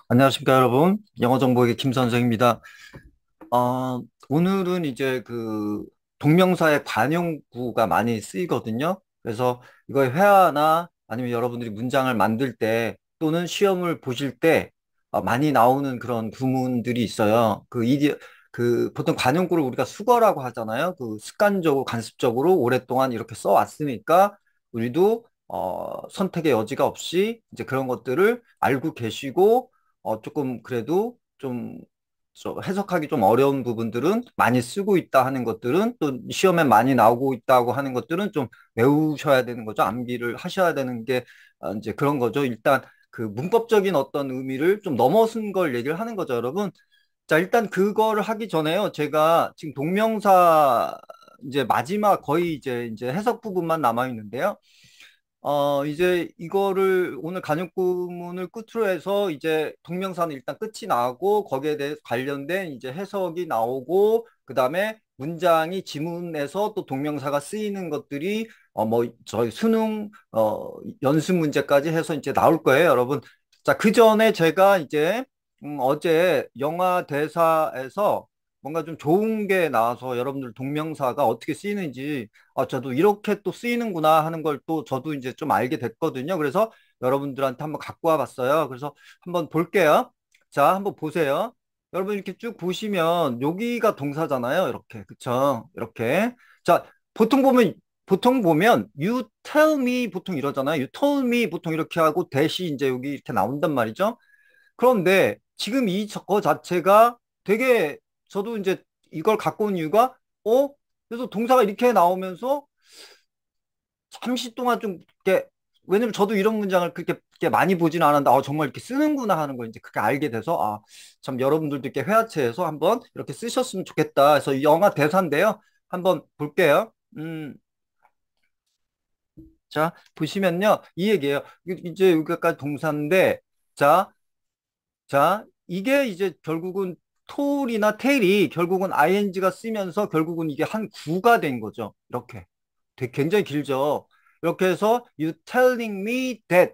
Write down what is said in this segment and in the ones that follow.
안녕하십니까, 여러분. 영어 정보의 김 선생입니다. 오늘은 이제 그 동명사의 관용구가 많이 쓰이거든요. 그래서 이걸 회화나 아니면 여러분들이 문장을 만들 때 또는 시험을 보실 때 많이 나오는 그런 구문들이 있어요. 그 보통 관용구를 우리가 수거라고 하잖아요. 그 습관적으로, 간습적으로 오랫동안 이렇게 써왔으니까 우리도 선택의 여지가 없이 이제 그런 것들을 알고 계시고 조금 그래도 좀 해석하기 좀 어려운 부분들은 많이 쓰고 있다 하는 것들은 또 시험에 많이 나오고 있다고 하는 것들은 좀 외우셔야 되는 거죠. 암기를 하셔야 되는 게 이제 그런 거죠. 일단 그 문법적인 어떤 의미를 좀 넘어선 걸 얘기를 하는 거죠, 여러분. 자, 일단 그거를 하기 전에요. 제가 지금 동명사 이제 마지막 거의 이제 해석 부분만 남아 있는데요. 이제 이거를 오늘 간역구문을 끝으로 해서 이제 동명사는 일단 끝이 나고 거기에 대해 관련된 이제 해석이 나오고 그다음에 문장이 지문에서 또 동명사가 쓰이는 것들이 뭐 저희 수능 연습 문제까지 해서 이제 나올 거예요, 여러분. 자, 그 전에 제가 이제 어제 영화 대사에서 뭔가 좀 좋은 게 나와서 여러분들 동명사가 어떻게 쓰이는지 저도 이렇게 또 쓰이는구나 하는 걸 또 저도 이제 좀 알게 됐거든요. 그래서 여러분들한테 한번 갖고 와 봤어요. 그래서 한번 볼게요. 자, 한번 보세요. 여러분 이렇게 쭉 보시면 여기가 동사잖아요. 이렇게. 그쵸? 이렇게. 자, 보통 보면 you tell me 보통 이러잖아요. you told me 보통 이렇게 하고 대시 이제 여기 이렇게 나온단 말이죠. 그런데 지금 거 자체가 되게 저도 이제 이걸 갖고 온 이유가 그래서 동사가 이렇게 나오면서 잠시 동안 좀 이렇게 왜냐면 저도 이런 문장을 그렇게 많이 보진 않았는데 정말 이렇게 쓰는구나 하는 걸 이제 그렇게 알게 돼서 참 여러분들도 이렇게 회화체에서 한번 이렇게 쓰셨으면 좋겠다. 그래서 이 영화 대사인데요. 한번 볼게요. 자, 보시면요. 이 얘기예요. 이제 여기까지 동사인데 자, 자, 이게 이제 결국은 톨이나 텔이 결국은 ing가 쓰면서 결국은 이게 한 구가 된 거죠. 이렇게. 굉장히 길죠. 이렇게 해서 you telling me that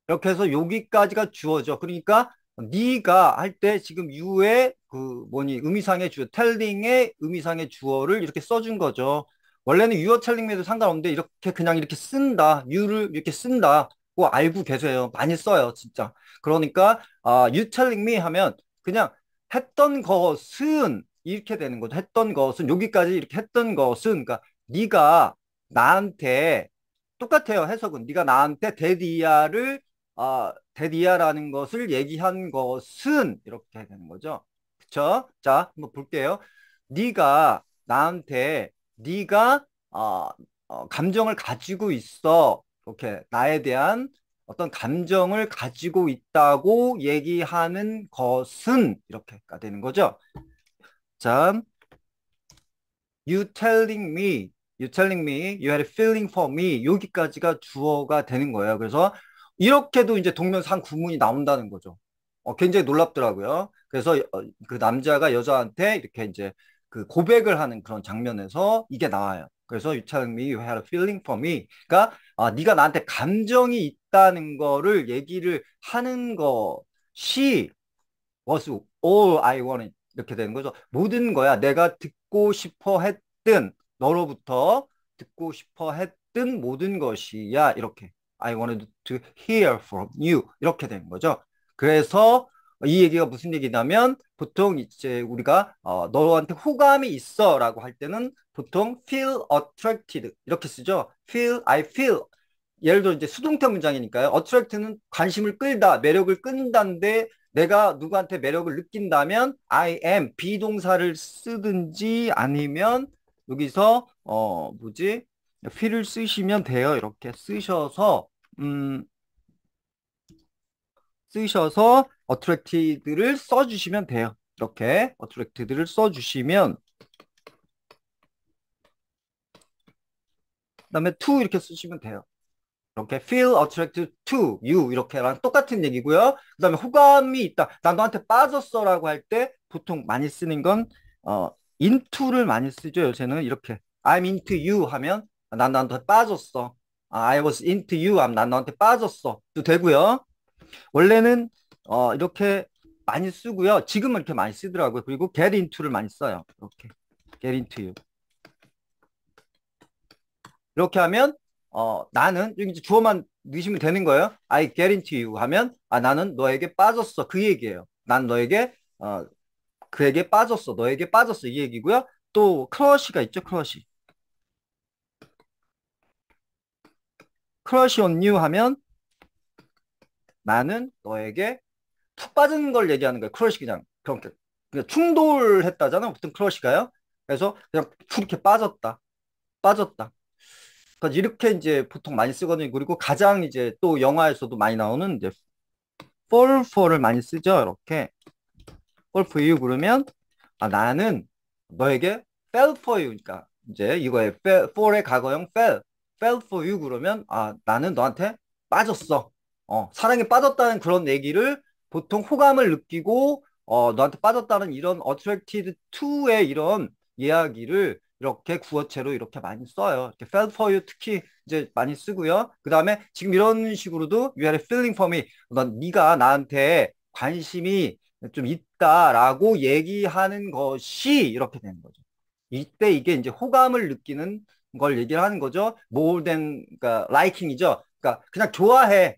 이렇게 해서 여기까지가 주어죠. 그러니까 네가 할 때 지금 you의 그 뭐니 의미상의 주어, telling의 의미상의 주어를 이렇게 써준 거죠. 원래는 you are telling me도 상관없는데 이렇게 그냥 이렇게 쓴다. you를 이렇게 쓴다. 고 알고 계세요. 많이 써요, 진짜. 그러니까 you telling me 하면 그냥 했던 것은 이렇게 되는 거죠. 했던 것은 여기까지 이렇게 했던 것은 그러니까 네가 나한테 똑같아요. 해석은 네가 나한테 데디아라는 것을 얘기한 것은 이렇게 해야 되는 거죠. 그쵸? 자, 한번 볼게요. 네가 나한테 네가 감정을 가지고 있어. 이렇게 나에 대한 어떤 감정을 가지고 있다고 얘기하는 것은 이렇게가 되는 거죠. 자, you telling me you had a feeling for me 여기까지가 주어가 되는 거예요. 그래서 이렇게도 이제 동명사 한 구문이 나온다는 거죠. 굉장히 놀랍더라고요. 그래서 그 남자가 여자한테 이렇게 이제 그 고백을 하는 그런 장면에서 이게 나와요. 그래서 you telling me you had a feeling for me. 그러니까 네가 나한테 감정이 있다는 거를 얘기를 하는 것이 was all I wanted 이렇게 되는 거죠. 모든 거야. 내가 듣고 싶어 했든 너로부터 듣고 싶어 했든 모든 것이야. 이렇게 I wanted to hear from you 이렇게 되는 거죠. 그래서 이 얘기가 무슨 얘기냐면 보통 이제 우리가 너한테 호감이 있어라고 할 때는 보통 feel attracted 이렇게 쓰죠. I feel 예를 들어 이제 수동태 문장이니까요. attract는 관심을 끌다, 매력을 끈다인데 내가 누구한테 매력을 느낀다면 I am 비동사를 쓰든지 아니면 여기서 뭐지? feel을 쓰시면 돼요. 이렇게 음, 쓰셔서 attracted를 써주시면 돼요. 이렇게 attracted를 써주시면 그다음에 to 이렇게 쓰시면 돼요. 이렇게 feel attracted to you 이렇게랑 똑같은 얘기고요. 그다음에 호감이 있다. 나 너한테 빠졌어라고 할 때 보통 많이 쓰는 건 into를 많이 쓰죠. 요새는 이렇게 I'm into you 하면 난 너한테 빠졌어. I was into you 하면 난 너한테 빠졌어. 도 되고요. 원래는 이렇게 많이 쓰고요. 지금은 이렇게 많이 쓰더라고요. 그리고 get into를 많이 써요. 이렇게 get into you. 이렇게 하면 나는 여기 이제 주어만 넣으시면 되는 거예요. I get into you 하면 나는 너에게 빠졌어. 그 얘기예요. 난 너에게 그에게 빠졌어. 너에게 빠졌어. 이 얘기고요. 또 crush가 있죠. crush on you 하면 나는 너에게 푹 빠진 걸 얘기하는 거예요. 크러쉬 그냥 충돌했다잖아. 보통 크러쉬가요. 그래서 그냥 푹 이렇게 빠졌다. 그러니까 이렇게 이제 보통 많이 쓰거든요. 그리고 가장 이제 또 영화에서도 많이 나오는 이제 fall for를 많이 쓰죠. 이렇게 fall for you 그러면 나는 너에게 fell for you. 그러니까 이제 이거에 fall의 과거형 fell for you 그러면 나는 너한테 빠졌어. 사랑에 빠졌다는 그런 얘기를 보통 호감을 느끼고 너한테 빠졌다는 이런 attracted to의 이런 이야기를 이렇게 구어체로 이렇게 많이 써요. 이렇게 fell for you 특히 이제 많이 쓰고요. 그 다음에 지금 이런 식으로도 you had a feeling for me. 네가 나한테 관심이 좀 있다라고 얘기하는 것이 이렇게 되는 거죠. 이때 이게 이제 호감을 느끼는 걸 얘기를 하는 거죠. more than, 그러니까 liking이죠. 그러니까 그냥 좋아해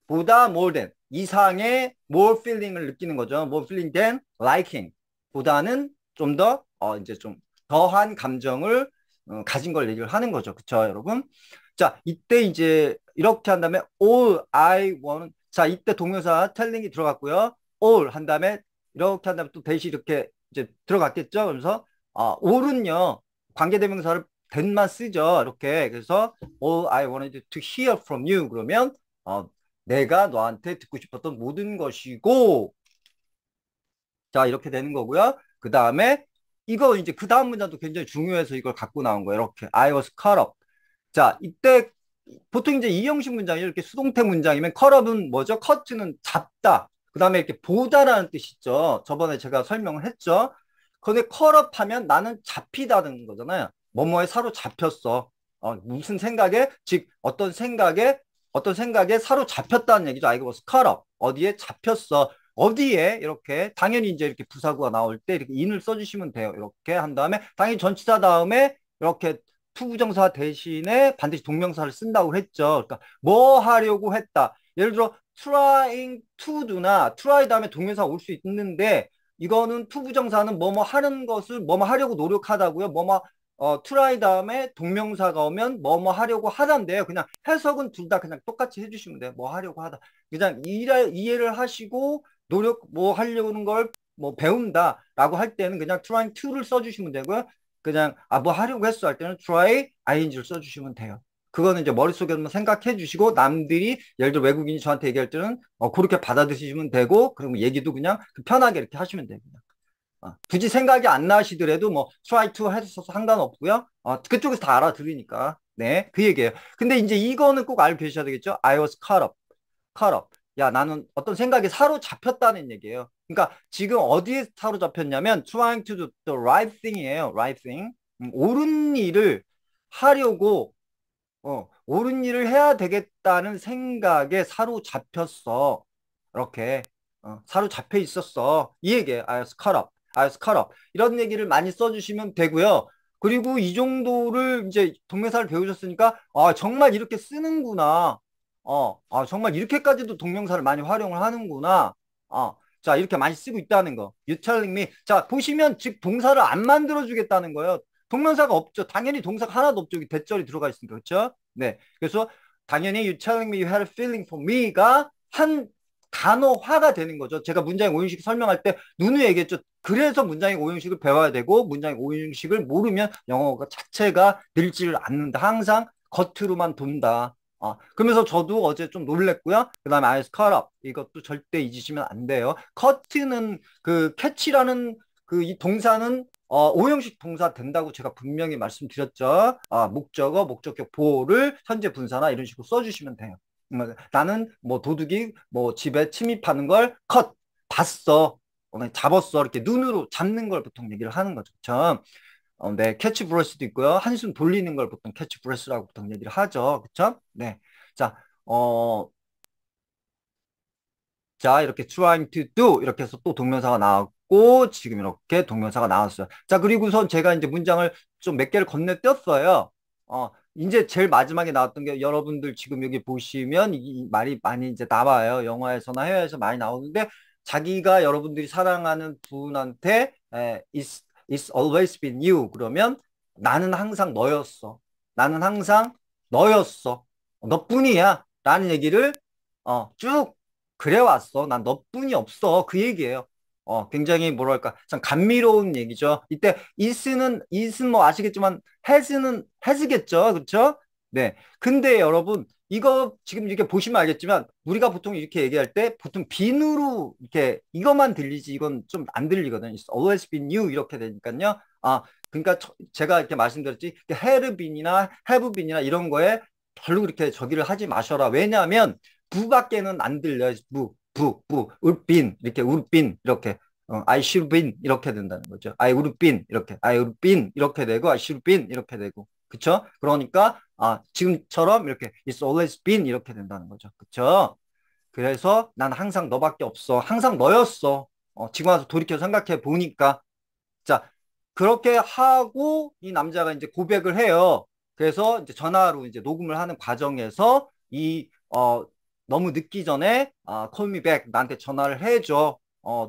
보다 more than 이상의 more feeling을 느끼는 거죠. more feeling than liking 보다는 좀 더 이제 좀 더한 감정을 가진 걸 얘기를 하는 거죠. 그쵸, 여러분? 자, 이때 이제 이렇게 한 다음에 all I want. 자, 이때 동명사 telling이 들어갔고요. all 한 다음에 이렇게 한 다음에 또 대시 이렇게 이제 들어갔겠죠. 그래서 all은요 관계대명사를 then만 쓰죠. 이렇게 그래서 all I wanted to hear from you 그러면 내가 너한테 듣고 싶었던 모든 것이고 자 이렇게 되는 거고요. 그 다음에 이거 이제 그 다음 문장도 굉장히 중요해서 이걸 갖고 나온 거예요. 이렇게 I was caught up. 자 이때 보통 이제 이형식 문장이 이렇게 수동태 문장이면 컷업은 뭐죠? 커트는 잡다. 그 다음에 이렇게 보다라는 뜻이죠. 저번에 제가 설명을 했죠. 근데 컷업하면 나는 잡히다는 거잖아요. 뭐뭐에 사로잡혔어. 무슨 생각에, 즉 어떤 생각에 사로잡혔다는 얘기죠. I was caught up. 어디에 잡혔어. 어디에 이렇게 당연히 이제 이렇게 부사구가 나올 때 이렇게 in을 써주시면 돼요. 이렇게 한 다음에 당연히 전치사 다음에 이렇게 투부정사 대신에 반드시 동명사를 쓴다고 했죠. 그러니까 뭐 하려고 했다. 예를 들어 trying to do나 try 다음에 동명사 올 수 있는데 이거는 투부정사는 뭐뭐 하는 것을 뭐뭐 하려고 노력하다고요. 뭐뭐 try 다음에 동명사가 오면 뭐뭐 하려고 하단데요. 그냥 해석은 둘 다 그냥 똑같이 해주시면 돼요. 뭐 하려고 하다. 그냥 이해를 하시고 노력 뭐 하려는 걸 뭐 배운다라고 할 때는 그냥 trying to를 써주시면 되고요. 그냥 뭐 하려고 했어 할 때는 try ing를 써주시면 돼요. 그거는 이제 머릿속에 한번 생각해 주시고 남들이 예를 들어 외국인이 저한테 얘기할 때는 그렇게 받아들이시면 되고 그리고 얘기도 그냥 편하게 이렇게 하시면 돼요. 그냥. 굳이 생각이 안 나시더라도 뭐 try to 해서 상관없고요. 그쪽에서 다 알아들으니까. 네, 그 얘기예요. 근데 이제 이거는 꼭 알고 계셔야 되겠죠. I was caught up. caught up. 야, 나는 어떤 생각에 사로잡혔다는 얘기예요. 그러니까 지금 어디에 사로잡혔냐면 trying to do the right thing이에요. right thing. 옳은 일을 하려고 옳은 일을 해야 되겠다는 생각에 사로잡혔어. 이렇게 사로잡혀 있었어. 이 얘기예요. I was caught up. I was caught up. 이런 얘기를 많이 써주시면 되고요. 그리고 이 정도를 이제 동명사를 배우셨으니까 정말 이렇게 쓰는구나. 정말 이렇게까지도 동명사를 많이 활용을 하는구나. 자, 이렇게 많이 쓰고 있다는 거. You telling me. 자, 보시면 즉 동사를 안 만들어 주겠다는 거예요. 동명사가 없죠. 당연히 동사가 하나도 없죠. 여기 대절이 들어가 있으니까. 그렇죠? 네. 그래서 당연히 you telling me you had a feeling for me가 한 단어화가 되는 거죠. 제가 문장의 오형식 설명할 때 누누이 얘기했죠. 그래서 문장의 오형식을 배워야 되고 문장의 오형식을 모르면 영어가 자체가 늘지를 않는다. 항상 겉으로만 돈다. 그러면서 저도 어제 좀 놀랬고요. 그 다음에 I was caught up. 이것도 절대 잊으시면 안 돼요. cut는 그 catch라는 그 이 동사는 오형식 동사 된다고 제가 분명히 말씀드렸죠. 목적어, 목적격 보호를 현재 분사나 이런 식으로 써주시면 돼요. 나는 뭐 도둑이 뭐 집에 침입하는 걸 봤어. 잡았어. 이렇게 눈으로 잡는 걸 보통 얘기를 하는 거죠. 그쵸? 네, 캐치 브레스도 있고요. 한숨 돌리는 걸 보통 캐치 브레스라고 보통 얘기를 하죠. 그쵸? 네. 자, 자, 이렇게 trying to do 이렇게 해서 또 동명사가 나왔고 지금 이렇게 동명사가 나왔어요. 자, 그리고선 제가 이제 문장을 좀 몇 개를 건네뛰었어요. 이제 제일 마지막에 나왔던 게 여러분들 지금 여기 보시면 이 말이 많이 이제 나와요. 영화에서나 해외에서 많이 나오는데 자기가 여러분들이 사랑하는 분한테 it's always been you 그러면 나는 항상 너였어. 나는 항상 너였어. 너뿐이야. 라는 얘기를 쭉 그래왔어. 난 너뿐이 없어. 그 얘기예요. 굉장히 뭐랄까, 참 감미로운 얘기죠. 이때 is는 뭐 아시겠지만 has겠죠. 그렇죠? 네. 근데 여러분, 이거 지금 이렇게 보시면 알겠지만 우리가 보통 이렇게 얘기할 때 보통 빈으로 이렇게 이것만 들리지 이건 좀 안 들리거든요. It's always been you 이렇게 되니까요. 그러니까 제가 이렇게 말씀드렸지 have been이나 have been이나 이런 거에 별로 그렇게 저기를 하지 마셔라. 왜냐하면 부밖에는 안 들려요. 울빈 이렇게 울빈 이렇게 I should been 이렇게 된다는 거죠. I would been 이렇게 I would been 이렇게 되고 I should been 이렇게 되고 그쵸? 그러니까 지금처럼 이렇게 it's always been 이렇게 된다는 거죠. 그쵸? 그래서 난 항상 너밖에 없어. 항상 너였어. 지금 와서 돌이켜 생각해 보니까 자, 그렇게 하고 이 남자가 이제 고백을 해요. 그래서 이제 전화로 이제 녹음을 하는 과정에서 너무 늦기 전에 call me back 나한테 전화를 해줘.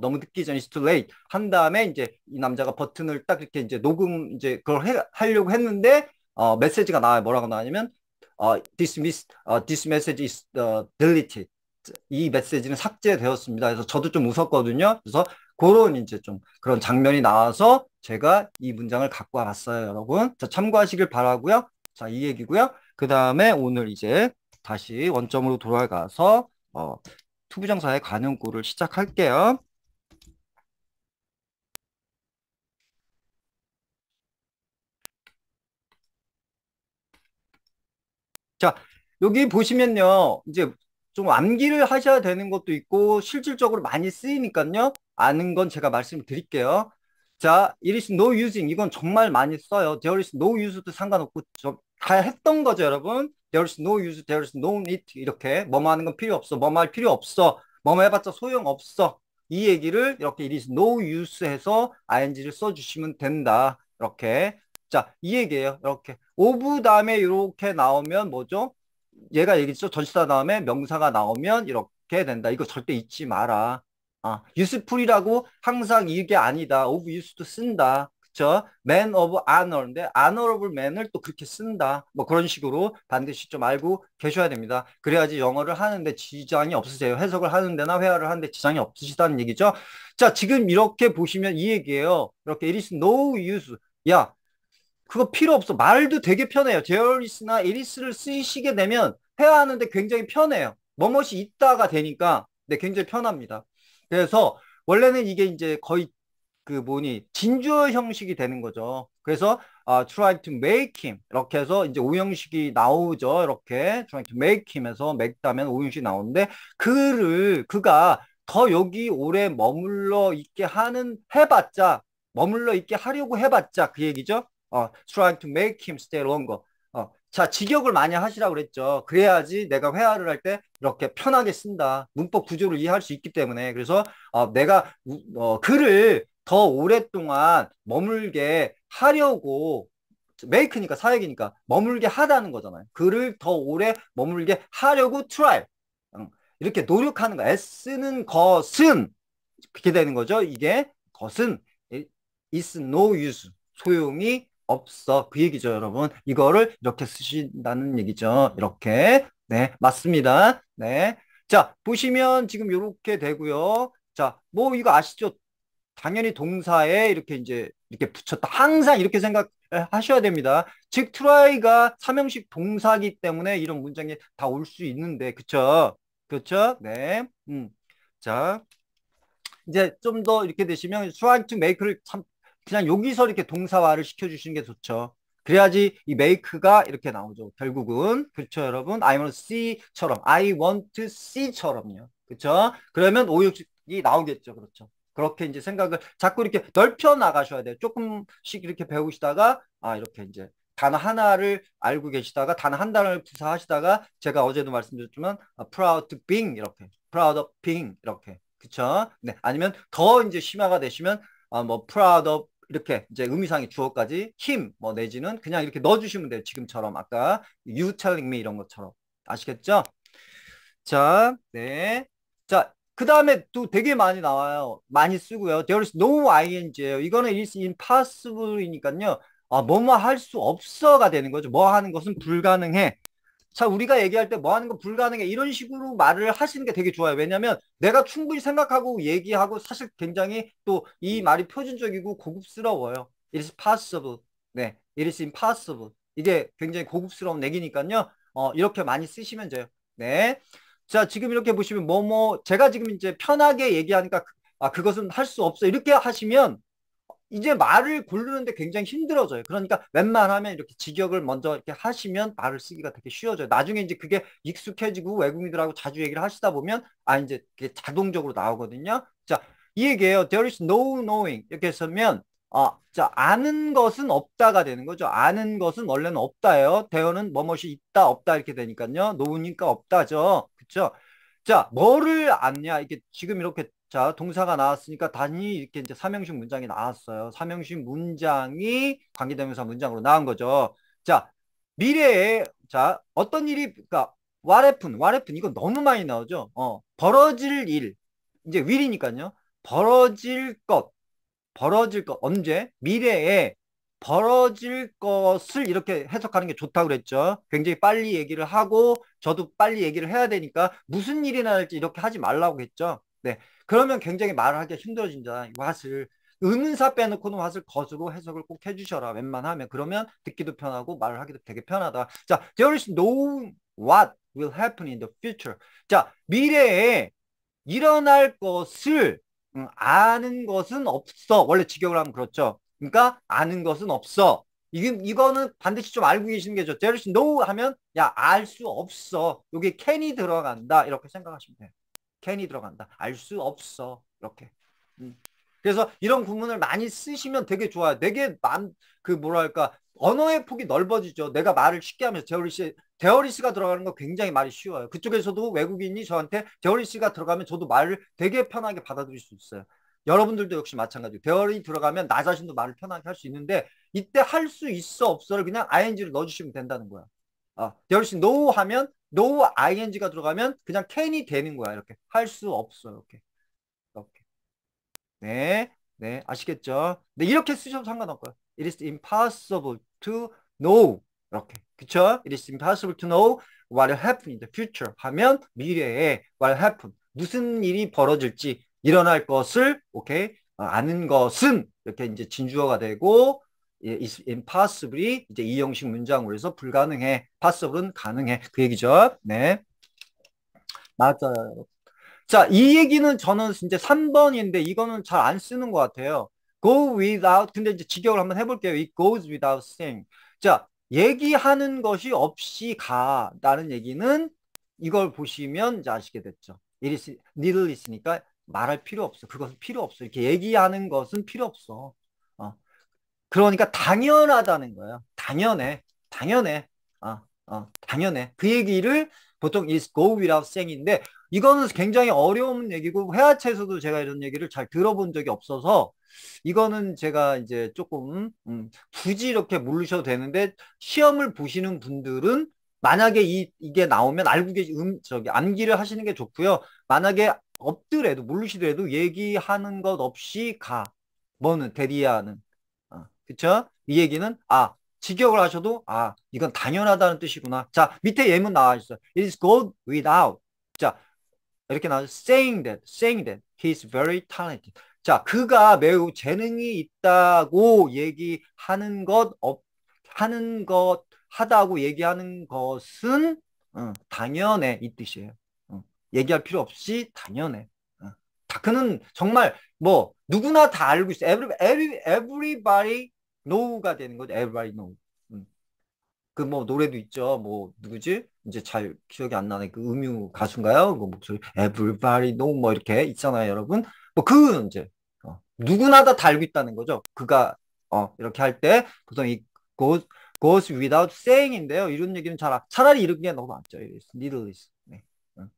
너무 늦기 전에 it's too late 한 다음에 이제 이 남자가 버튼을 딱 이렇게 이제 녹음 이제 그걸 하려고 했는데 메시지가 나와요. 뭐라고 나왔냐면 this message is deleted. 이 메시지는 삭제되었습니다. 그래서 저도 좀 웃었거든요. 그래서 그런 이제 좀 그런 장면이 나와서 제가 이 문장을 갖고 와봤어요, 여러분. 자, 참고하시길 바라고요. 자, 이 얘기고요. 그 다음에 오늘 이제 다시 원점으로 돌아가서 투부정사의 관용구를 시작할게요. 자, 여기 보시면요. 이제 좀 암기를 하셔야 되는 것도 있고 실질적으로 많이 쓰이니까요. 아는 건 제가 말씀을 드릴게요. 자, it is no using 이건 정말 많이 써요. There is no use도 상관없고 다 했던 거죠, 여러분. There is no use, there is no need 이렇게 뭐뭐 하는 건 필요 없어. 뭐뭐 할 필요 없어. 뭐뭐 해봤자 소용없어. 이 얘기를 이렇게 it is no use 해서 ing를 써주시면 된다. 이렇게. 자, 이 얘기예요. 이렇게. 오브 다음에 이렇게 나오면 뭐죠? 얘가 얘기했죠. 전치사 다음에 명사가 나오면 이렇게 된다. 이거 절대 잊지 마라. useful이라고 항상 이게 아니다. of use도 쓴다. 그쵸? man of honor인데 honorable man을 또 그렇게 쓴다. 뭐 그런 식으로 반드시 좀 알고 계셔야 됩니다. 그래야지 영어를 하는데 지장이 없으세요. 해석을 하는 데나 회화를 하는데 지장이 없으시다는 얘기죠. 자, 지금 이렇게 보시면 이 얘기예요. 이렇게 it is no use. 야, 그거 필요 없어. 말도 되게 편해요. there is나 it is를 쓰시게 되면 회화하는데 굉장히 편해요. 뭐뭇이 있다가 되니까 네, 굉장히 편합니다. 그래서 원래는 이게 이제 거의 그 뭐니 진주어 형식이 되는 거죠. 그래서 try to make him 이렇게 해서 이제 오형식이 나오죠. 이렇게 try to make him에서 make 다면 오형식이 나오는데 그가 더 여기 오래 머물러 있게 하는 해봤자 머물러 있게 하려고 해봤자 그 얘기죠. trying to make him stay longer. 자, 직역을 많이 하시라고 그랬죠. 그래야지 내가 회화를 할 때 이렇게 편하게 쓴다. 문법 구조를 이해할 수 있기 때문에. 그래서 내가 글을 더 오랫동안 머물게 하려고 make니까 사역이니까 머물게 하다는 거잖아요. 글을 더 오래 머물게 하려고 try. 이렇게 노력하는 거. 애쓰는 것은 그렇게 되는 거죠. 이게 것은 is no use. 소용이 없어. 그 얘기죠, 여러분. 이거를 이렇게 쓰신다는 얘기죠. 이렇게. 네, 맞습니다. 네. 자, 보시면 지금 이렇게 되고요. 자, 뭐 이거 아시죠? 당연히 동사에 이렇게 이제 이렇게 붙였다. 항상 이렇게 생각하셔야 됩니다. 즉, try가 삼형식 동사기 때문에 이런 문장이 다 올 수 있는데, 그쵸? 그렇죠? 네. 자, 이제 좀 더 이렇게 되시면 try to make를 참 그냥 여기서 이렇게 동사화를 시켜주시는 게 좋죠. 그래야지 이 make가 이렇게 나오죠. 결국은 그렇죠, 여러분. I want to see처럼 I want to see처럼요. 그렇죠? 그러면 오형식이 나오겠죠. 그렇죠. 그렇게 이제 생각을 자꾸 이렇게 넓혀 나가셔야 돼요. 조금씩 이렇게 배우시다가 이렇게 이제 단어 하나를 알고 계시다가 단어 한 단어를 구사하시다가 제가 어제도 말씀드렸지만 proud to being 이렇게 proud of being 이렇게 그쵸? 네 아니면 더 이제 심화가 되시면 뭐 proud of 이렇게 이제 의미상의 주어까지 him 뭐 내지는 그냥 이렇게 넣어주시면 돼요. 지금처럼 아까 you telling me 이런 것처럼 아시겠죠? 자, 네. 자, 그 다음에 또 되게 많이 나와요. 많이 쓰고요. There is no ing예요. 이거는 is impossible이니까요. 뭐뭐 할 수 없어가 되는 거죠. 뭐 하는 것은 불가능해. 자, 우리가 얘기할 때 뭐 하는 건 불가능해. 이런 식으로 말을 하시는 게 되게 좋아요. 왜냐면 내가 충분히 생각하고 얘기하고 사실 굉장히 또 이 말이 표준적이고 고급스러워요. It is possible. 네. It is impossible. 이게 굉장히 고급스러운 얘기니까요. 이렇게 많이 쓰시면 돼요. 네. 자, 지금 이렇게 보시면 제가 지금 이제 편하게 얘기하니까 그것은 할 수 없어. 이렇게 하시면 이제 말을 고르는데 굉장히 힘들어져요. 그러니까 웬만하면 이렇게 직역을 먼저 이렇게 하시면 말을 쓰기가 되게 쉬워져요. 나중에 이제 그게 익숙해지고 외국인들하고 자주 얘기를 하시다 보면 이제 그게 자동적으로 나오거든요. 자, 이 얘기예요. There is no knowing. 이렇게 했으면 자, 아는 것은 없다가 되는 거죠. 아는 것은 원래는 없다예요. 대어는 뭐뭇이 있다, 없다 이렇게 되니까요. know니까 없다죠. 그쵸? 자, 뭐를 아냐? 이게 지금 이렇게 자, 동사가 나왔으니까 단위 이렇게 이제 삼형식 문장이 나왔어요. 삼형식 문장이 관계대명사 문장으로 나온 거죠. 자, 미래에 자, 어떤 일이 그러니까 what happen 이거 너무 많이 나오죠. 벌어질 일. 이제 will이니까요. 벌어질 것. 벌어질 것 언제? 미래에 벌어질 것을 이렇게 해석하는 게 좋다고 그랬죠. 굉장히 빨리 얘기를 하고 저도 빨리 얘기를 해야 되니까 무슨 일이 날지 이렇게 하지 말라고 했죠. 네. 그러면 굉장히 말을 하기가 힘들어진다. 왓을 의문사 빼놓고는 왓을 것으로 해석을 꼭 해주셔라. 웬만하면 그러면 듣기도 편하고 말을 하기도 되게 편하다. 자, there is no what will happen in the future. 자, 미래에 일어날 것을 아는 것은 없어. 원래 직역을 하면 그렇죠. 그러니까 아는 것은 없어. 이거는 반드시 좀 알고 계시는 게죠. There is no 하면 야, 알 수 없어. 여기 can이 들어간다. 이렇게 생각하시면 돼요. can이 들어간다. 알 수 없어. 이렇게. 음. 그래서 이런 구문을 많이 쓰시면 되게 좋아요. 되게 그 뭐랄까 언어의 폭이 넓어지죠. 내가 말을 쉽게 하면서 데어리스가 들어가는 거 굉장히 말이 쉬워요. 그쪽에서도 외국인이 저한테 데어리스가 들어가면 저도 말을 되게 편하게 받아들일 수 있어요. 여러분들도 역시 마찬가지고 데어리 들어가면 나 자신도 말을 편하게 할 수 있는데 이때 할 수 있어 없어를 그냥 ing를 넣어주시면 된다는 거야. there is no 하면 no ing가 들어가면 그냥 can이 되는 거야. 이렇게 할 수 없어. 이렇게. 이렇게. 네, 네, 아시겠죠? 네, 이렇게 쓰셔도 상관없고요. It is impossible to know. 이렇게. 그쵸? It is impossible to know what will happen in the future. 하면 미래에 what will happen. 무슨 일이 벌어질지 일어날 것을, 오케이? 아는 것은 이렇게 이제 진주어가 되고, is impossibly 이제 이 형식 문장으로 해서 불가능해. possible은 가능해. 그 얘기죠. 네. 맞아요. 자, 이 얘기는 저는 이제 3번인데 이거는 잘 안 쓰는 것 같아요. go without. 근데 이제 직역을 한번 해볼게요. It goes without saying. 자, 얘기하는 것이 없이 가라는 얘기는 이걸 보시면 이제 아시게 됐죠. It is needless니까 말할 필요 없어. 그것은 필요 없어. 이렇게 얘기하는 것은 필요 없어. 그러니까 당연하다는 거예요. 당연해. 당연해. 당연해. 그 얘기를 보통 is go without saying인데 이거는 굉장히 어려운 얘기고 회화체에서도 제가 이런 얘기를 잘 들어본 적이 없어서 이거는 제가 이제 조금 굳이 이렇게 모르셔도 되는데 시험을 보시는 분들은 만약에 이게 나오면 알고 저기 암기를 하시는 게 좋고요. 만약에 없더라도 모르시더라도 얘기하는 것 없이 가. 뭐는 대리하는 그쵸? 이 얘기는 직역을 하셔도 이건 당연하다는 뜻이구나. 자, 밑에 예문 나와 있어요. It is good without. 자, 이렇게 나와서 saying that he is very talented. 자, 그가 매우 재능이 있다고 얘기하는 하는 것, 하다고 얘기하는 것은 당연해 이 뜻이에요. 얘기할 필요 없이 당연해. 그는 정말 뭐 누구나 다 알고 있어. Everybody know가 되는 거죠. Everybody know. 그 뭐 노래도 있죠. 뭐 누구지? 이제 잘 기억이 안 나네. 그 음유 가수인가요? 그 목소리 Everybody know 뭐 이렇게 있잖아요, 여러분. 뭐 그 이제 누구나 다 알고 있다는 거죠. 그가 이렇게 할 때 보통 이 goes goes without saying인데요. 이런 얘기는 차라리 이런 게 너무 많죠. needless. 네. 응.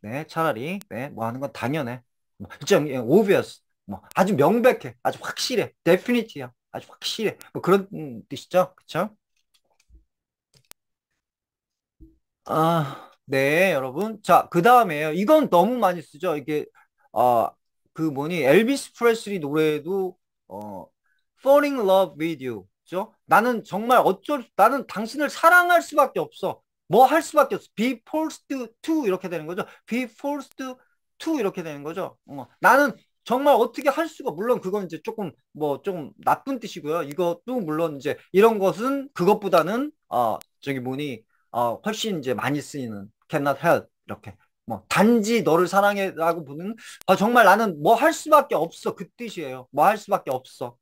네, 차라리 네, 뭐 하는 건 당연해. 뭐, 좀 obvious. 뭐 아주 명백해. 아주 확실해. definite야. 아주 확실해. 뭐 그런 뜻이죠. 그쵸? 네, 여러분. 자, 그 다음에요. 이건 너무 많이 쓰죠. 이게, 어, 그 뭐니, 엘비스 프레슬리 노래에도, 어, Falling in love with you. 그죠? 나는 당신을 사랑할 수밖에 없어. 뭐 할 수밖에 없어. Be forced to 이렇게 되는 거죠. Be forced to 이렇게 되는 거죠. 나는 정말 어떻게 할 수가, 물론 그건 이제 조금, 뭐, 좀 나쁜 뜻이고요. 이것도 물론 이제 이런 것은 그것보다는, 저기 뭐니, 훨씬 이제 많이 쓰이는 cannot help 이렇게 뭐 단지 너를 사랑해라고 보는 정말 나는 뭐 할 수밖에 없어 그 뜻이에요. 뭐 할 수밖에 없어.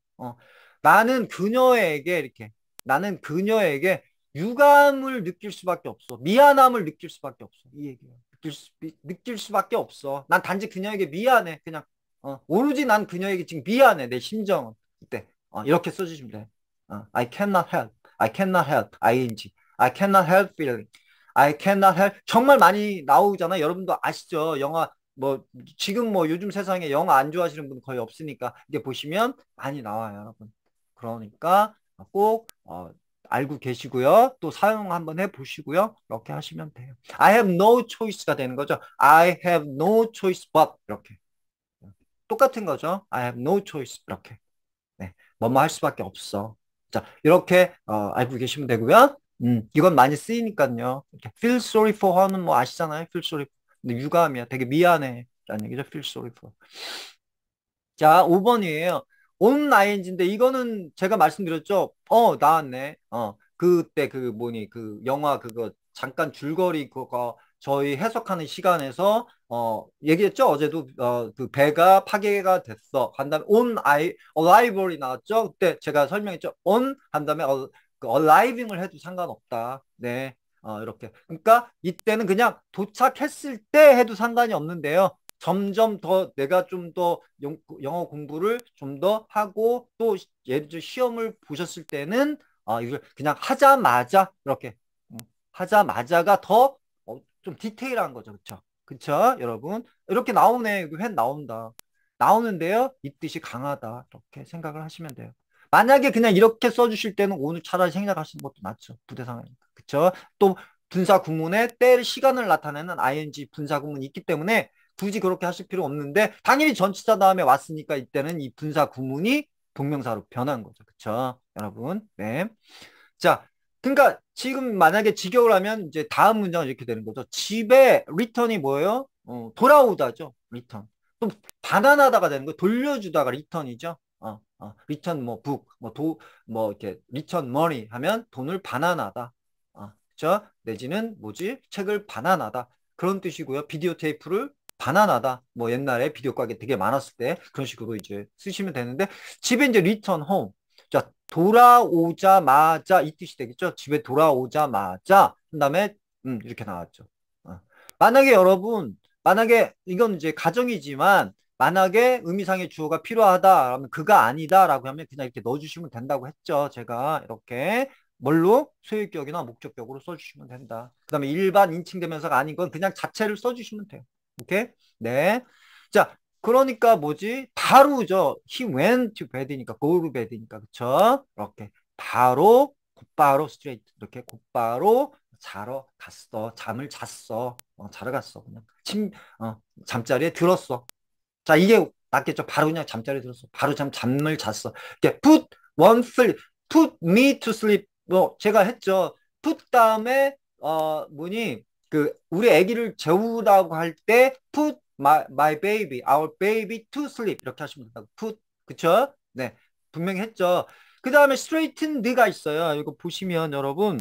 나는 그녀에게 이렇게 나는 그녀에게 유감을 느낄 수밖에 없어. 미안함을 느낄 수밖에 없어. 이 얘기예요. 느낄 수밖에 없어. 난 단지 그녀에게 미안해. 그냥 오로지 난 그녀에게 지금 미안해. 내 심정은 그때 이렇게 써주시면 돼. I cannot help. I cannot help. ing. I cannot help feeling. I cannot help. 정말 많이 나오잖아. 여러분도 아시죠? 영화 뭐 지금 뭐 요즘 세상에 영화 안 좋아하시는 분 거의 없으니까 이게 보시면 많이 나와요, 여러분. 그러니까 꼭 알고 계시고요. 또 사용 한번 해 보시고요. 이렇게 하시면 돼요. I have no choice가 되는 거죠. I have no choice but 이렇게. 똑같은 거죠. I have no choice 이렇게. 네. 뭐뭐 할 수밖에 없어. 자, 이렇게 알고 계시면 되고요. 이건 많이 쓰이니까요. 이렇게 feel sorry for her는 뭐 아시잖아요. feel sorry for. 근데 유감이야. 되게 미안해. 라는 얘기죠. feel sorry for. 자, 5번이에요. on ing인데 이거는 제가 말씀드렸죠. 나왔네. 그때 그 뭐니 그 영화 그거 잠깐 줄거리 그거 저희 해석하는 시간에서 얘기했죠. 어제도 그 배가 파괴가 됐어. 한 다음에 arrival이 나왔죠. 그때 제가 설명했죠. on 한 다음에 그 arriving을 해도 상관없다. 네. 이렇게. 그러니까 이때는 그냥 도착했을 때 해도 상관이 없는데요. 점점 더 내가 좀 더 영어 공부를 좀 더 하고 또 예를 들어 시험을 보셨을 때는 이걸 그냥 하자마자 이렇게 하자마자가 더 좀 디테일한 거죠. 그쵸? 그쵸? 여러분 이렇게 나오네. 이거 회 나온다. 나오는데요. 이 뜻이 강하다. 이렇게 생각을 하시면 돼요. 만약에 그냥 이렇게 써주실 때는 오늘 차라리 생략하시는 것도 낫죠. 부대 상황이니까. 그쵸? 또 분사 구문에 때 시간을 나타내는 ing 분사 구문이 있기 때문에 굳이 그렇게 하실 필요 없는데 당연히 전치사 다음에 왔으니까 이때는 이 분사 구문이 동명사로 변한 거죠. 그쵸? 여러분. 네. 자, 그러니까 지금 만약에 직역을 하면 이제 다음 문장은 이렇게 되는 거죠. 집에 return이 뭐예요? 돌아오다죠. return. 또 반환하다가 되는 거 돌려주다가 return이죠. return 뭐 book 뭐 이렇게 return money 하면 돈을 반환하다. 그죠? 내지는 뭐지? 책을 반환하다. 그런 뜻이고요. 비디오 테이프를 반환하다. 뭐 옛날에 비디오 가게 되게 많았을 때 그런 식으로 이제 쓰시면 되는데 집에 이제 return home. 자, 돌아오자마자 이 뜻이 되겠죠? 집에 돌아오자마자 그 다음에 이렇게 나왔죠. 어. 만약에 이건 이제 가정이지만 만약에 의미상의 주어가 필요하다 하면 그가 아니다라고 하면 그냥 이렇게 넣어주시면 된다고 했죠. 제가 이렇게 뭘로 소유격이나 목적격으로 써주시면 된다. 그 다음에 일반 인칭대명사가 아닌 건 그냥 자체를 써주시면 돼요. 오케이? 네. 자, 그러니까 뭐지? 바로죠. He went to bed이니까 go to bed이니까 그쵸? 이렇게 바로 곧바로 straight 이렇게 곧바로 자러 갔어. 잠을 잤어. 자러 갔어. 그냥 잠자리에 들었어. 자, 이게 낫겠죠. 바로 그냥 잠자리에 들었어. 바로 잠을 잤어. 이렇게 put me to sleep. 뭐 제가 했죠. put 다음에 뭐니 그 우리 아기를 재우라고 할 때 put my baby, our baby to sleep 이렇게 하시면 된다고. put 그쵸? 네, 분명히 했죠. 그 다음에 straightened가 있어요. 이거 보시면 여러분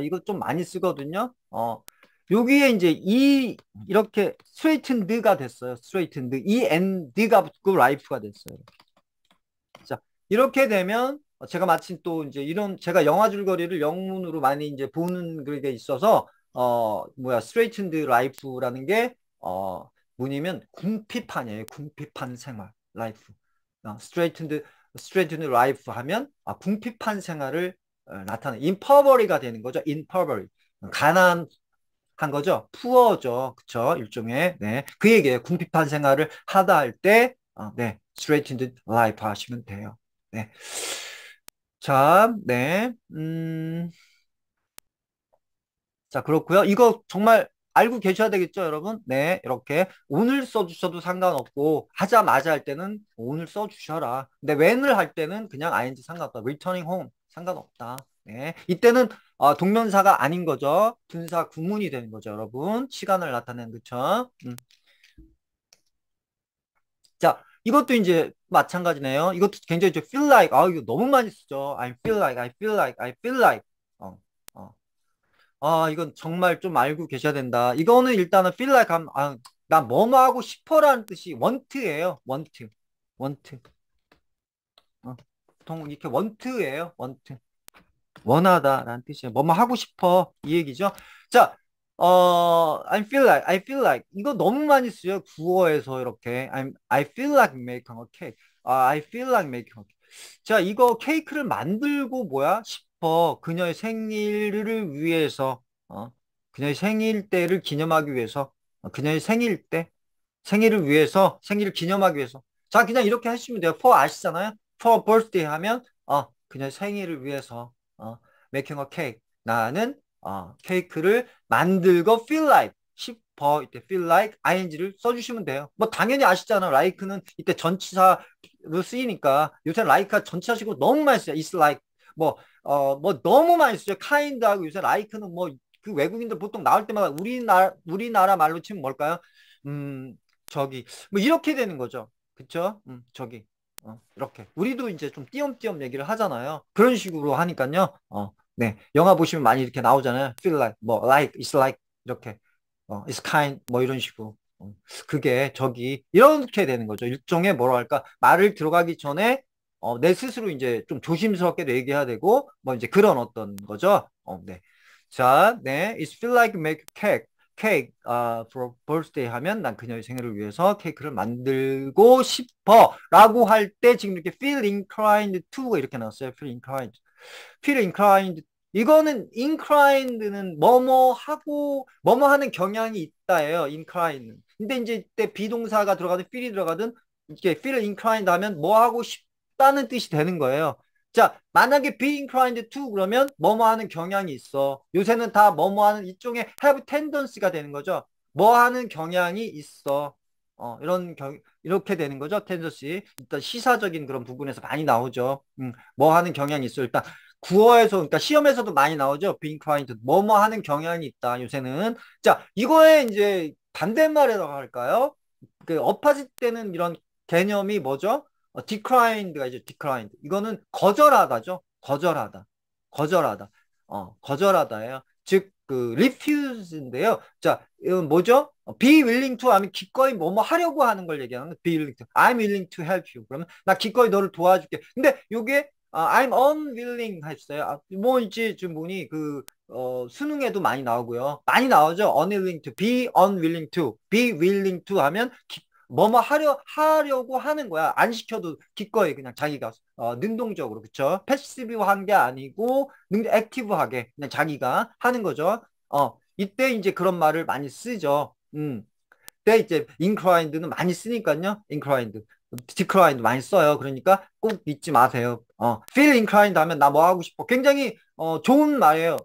이거 좀 많이 쓰거든요. 여기에 이제 이렇게 straighthened가 됐어요. straightened. 이 and가 붙고 life가 됐어요. 자, 이렇게 되면 제가 마침 또 이제 이런 제가 영화 줄거리를 영문으로 많이 이제 보는 그게 있어서 straightened life라는 게 뭐냐면 궁핍한이에요. 궁핍한 생활 life. straightened life 하면 궁핍한 생활을 나타나는 impovery가 되는 거죠. impovery. 가난한 거죠. 푸어죠. 그쵸? 일종의, 네. 그 얘기예요. 궁핍한 생활을 하다 할 때, 네. straightened life 하시면 돼요. 네. 자, 네. 자, 그렇고요. 이거 정말 알고 계셔야 되겠죠, 여러분? 네, 이렇게 오늘 써주셔도 상관없고 하자마자 할 때는 오늘 써주셔라. 근데 when을 할 때는 그냥 ing 상관없다. returning home 상관없다. 네, 이때는 동명사가 아닌 거죠. 분사 구문이 되는 거죠, 여러분. 시간을 나타내는 그쵸? 자, 이것도 이제 마찬가지네요. 이것도 굉장히 저 feel like 이거 너무 많이 쓰죠. I feel like, I feel like, I feel like. 어, 어. 이건 정말 좀 알고 계셔야 된다. 이거는 일단은 feel like 나 뭐뭐 하고 싶어라는 뜻이 want예요. want. want. 보통 이렇게 want예요. want. 원하다라는 뜻이에요. 뭐뭐 하고 싶어. 이 얘기죠. 자, I feel like. 이거 너무 많이 쓰요. 구어에서 이렇게. I feel like making a cake. I feel like making a cake. 자, 이거 케이크를 만들고 뭐야? 싶어. 그녀의 생일을 위해서. 그녀의 생일 때를 기념하기 위해서. 그녀의 생일 때. 생일을 위해서. 생일을 기념하기 위해서. 자, 그냥 이렇게 하시면 돼요. for 아시잖아요? for birthday 하면, 그녀의 생일을 위해서. making a cake. 나는 케이크를 만들고 feel like 싶어. 이때 feel like ing를 써주시면 돼요. 뭐 당연히 아시잖아. like는 이때 전치사로 쓰이니까 요새 like가 전치사식으로 너무 많이 써요. it's like 뭐 너무 많이 쓰죠. kind하고 요새 like는 뭐 그 외국인들 보통 나올 때마다 우리나라 말로 치면 뭘까요? 음 저기 뭐 이렇게 되는 거죠. 그쵸? 저기 이렇게 우리도 이제 좀 띄엄띄엄 얘기를 하잖아요. 그런 식으로 하니까요. 네, 영화 보시면 많이 이렇게 나오잖아요. feel like, 뭐, like, it's like, 이렇게, it's kind, 뭐 이런 식으로. 그게 저기, 이렇게 되는 거죠. 일종의 뭐랄까, 말을 들어가기 전에, 내 스스로 이제 좀 조심스럽게 얘기해야 되고, 뭐 이제 그런 어떤 거죠. 네. 자, 네, it's feel like make cake. 케이크, for birthday 하면 난 그녀의 생일을 위해서 케이크를 만들고 싶어 라고 할 때 지금 이렇게 feel inclined to 이렇게 나왔어요. feel inclined. feel inclined. 이거는 inclined는 뭐뭐 하고 뭐뭐 하는 경향이 있다예요. incline는. 근데 이제 이때 비동사가 들어가든 feel이 들어가든 이렇게 feel inclined 하면 뭐 하고 싶다는 뜻이 되는 거예요. 자, 만약에 be inclined to 그러면 뭐뭐 하는 경향이 있어. 요새는 다 뭐뭐 하는 이쪽에 have tendency가 되는 거죠. 뭐 하는 경향이 있어. 이렇게 되는 거죠. tendency. 일단 시사적인 그런 부분에서 많이 나오죠. 뭐 하는 경향이 있어. 일단 구어에서, 그러니까 시험에서도 많이 나오죠. being inclined. 뭐뭐 하는 경향이 있다. 요새는. 자, 이거에 이제 반대말이라고 할까요? 그 업하실 때는 이런 개념이 뭐죠? declined가 이제 declined. 이거는 거절하다죠. 거절하다. 거절하다. 거절하다예요. 즉, 그 refuse인데요. 자, 이건 뭐죠? be willing to 하면 기꺼이 뭐뭐 하려고 하는 걸 얘기하는 거. be willing to. I'm willing to help you. 그러면 나 기꺼이 너를 도와줄게. 근데 요게 I'm unwilling 했어요. 뭐 이제 좀 보니 그 수능에도 많이 나오고요. 많이 나오죠. unwilling to, be unwilling to, be willing to 하면 뭐뭐 하려고 하는 거야. 안 시켜도 기꺼이 그냥 자기가 능동적으로 그쵸? 패시브한 게 아니고 액티브하게 그냥 자기가 하는 거죠. 이때 이제 그런 말을 많이 쓰죠. 때 이제 inclined는 많이 쓰니까요. inclined, declined 많이 써요. 그러니까 꼭 잊지 마세요. feel inclined 하면 나 뭐 하고 싶어. 굉장히 좋은 말이에요.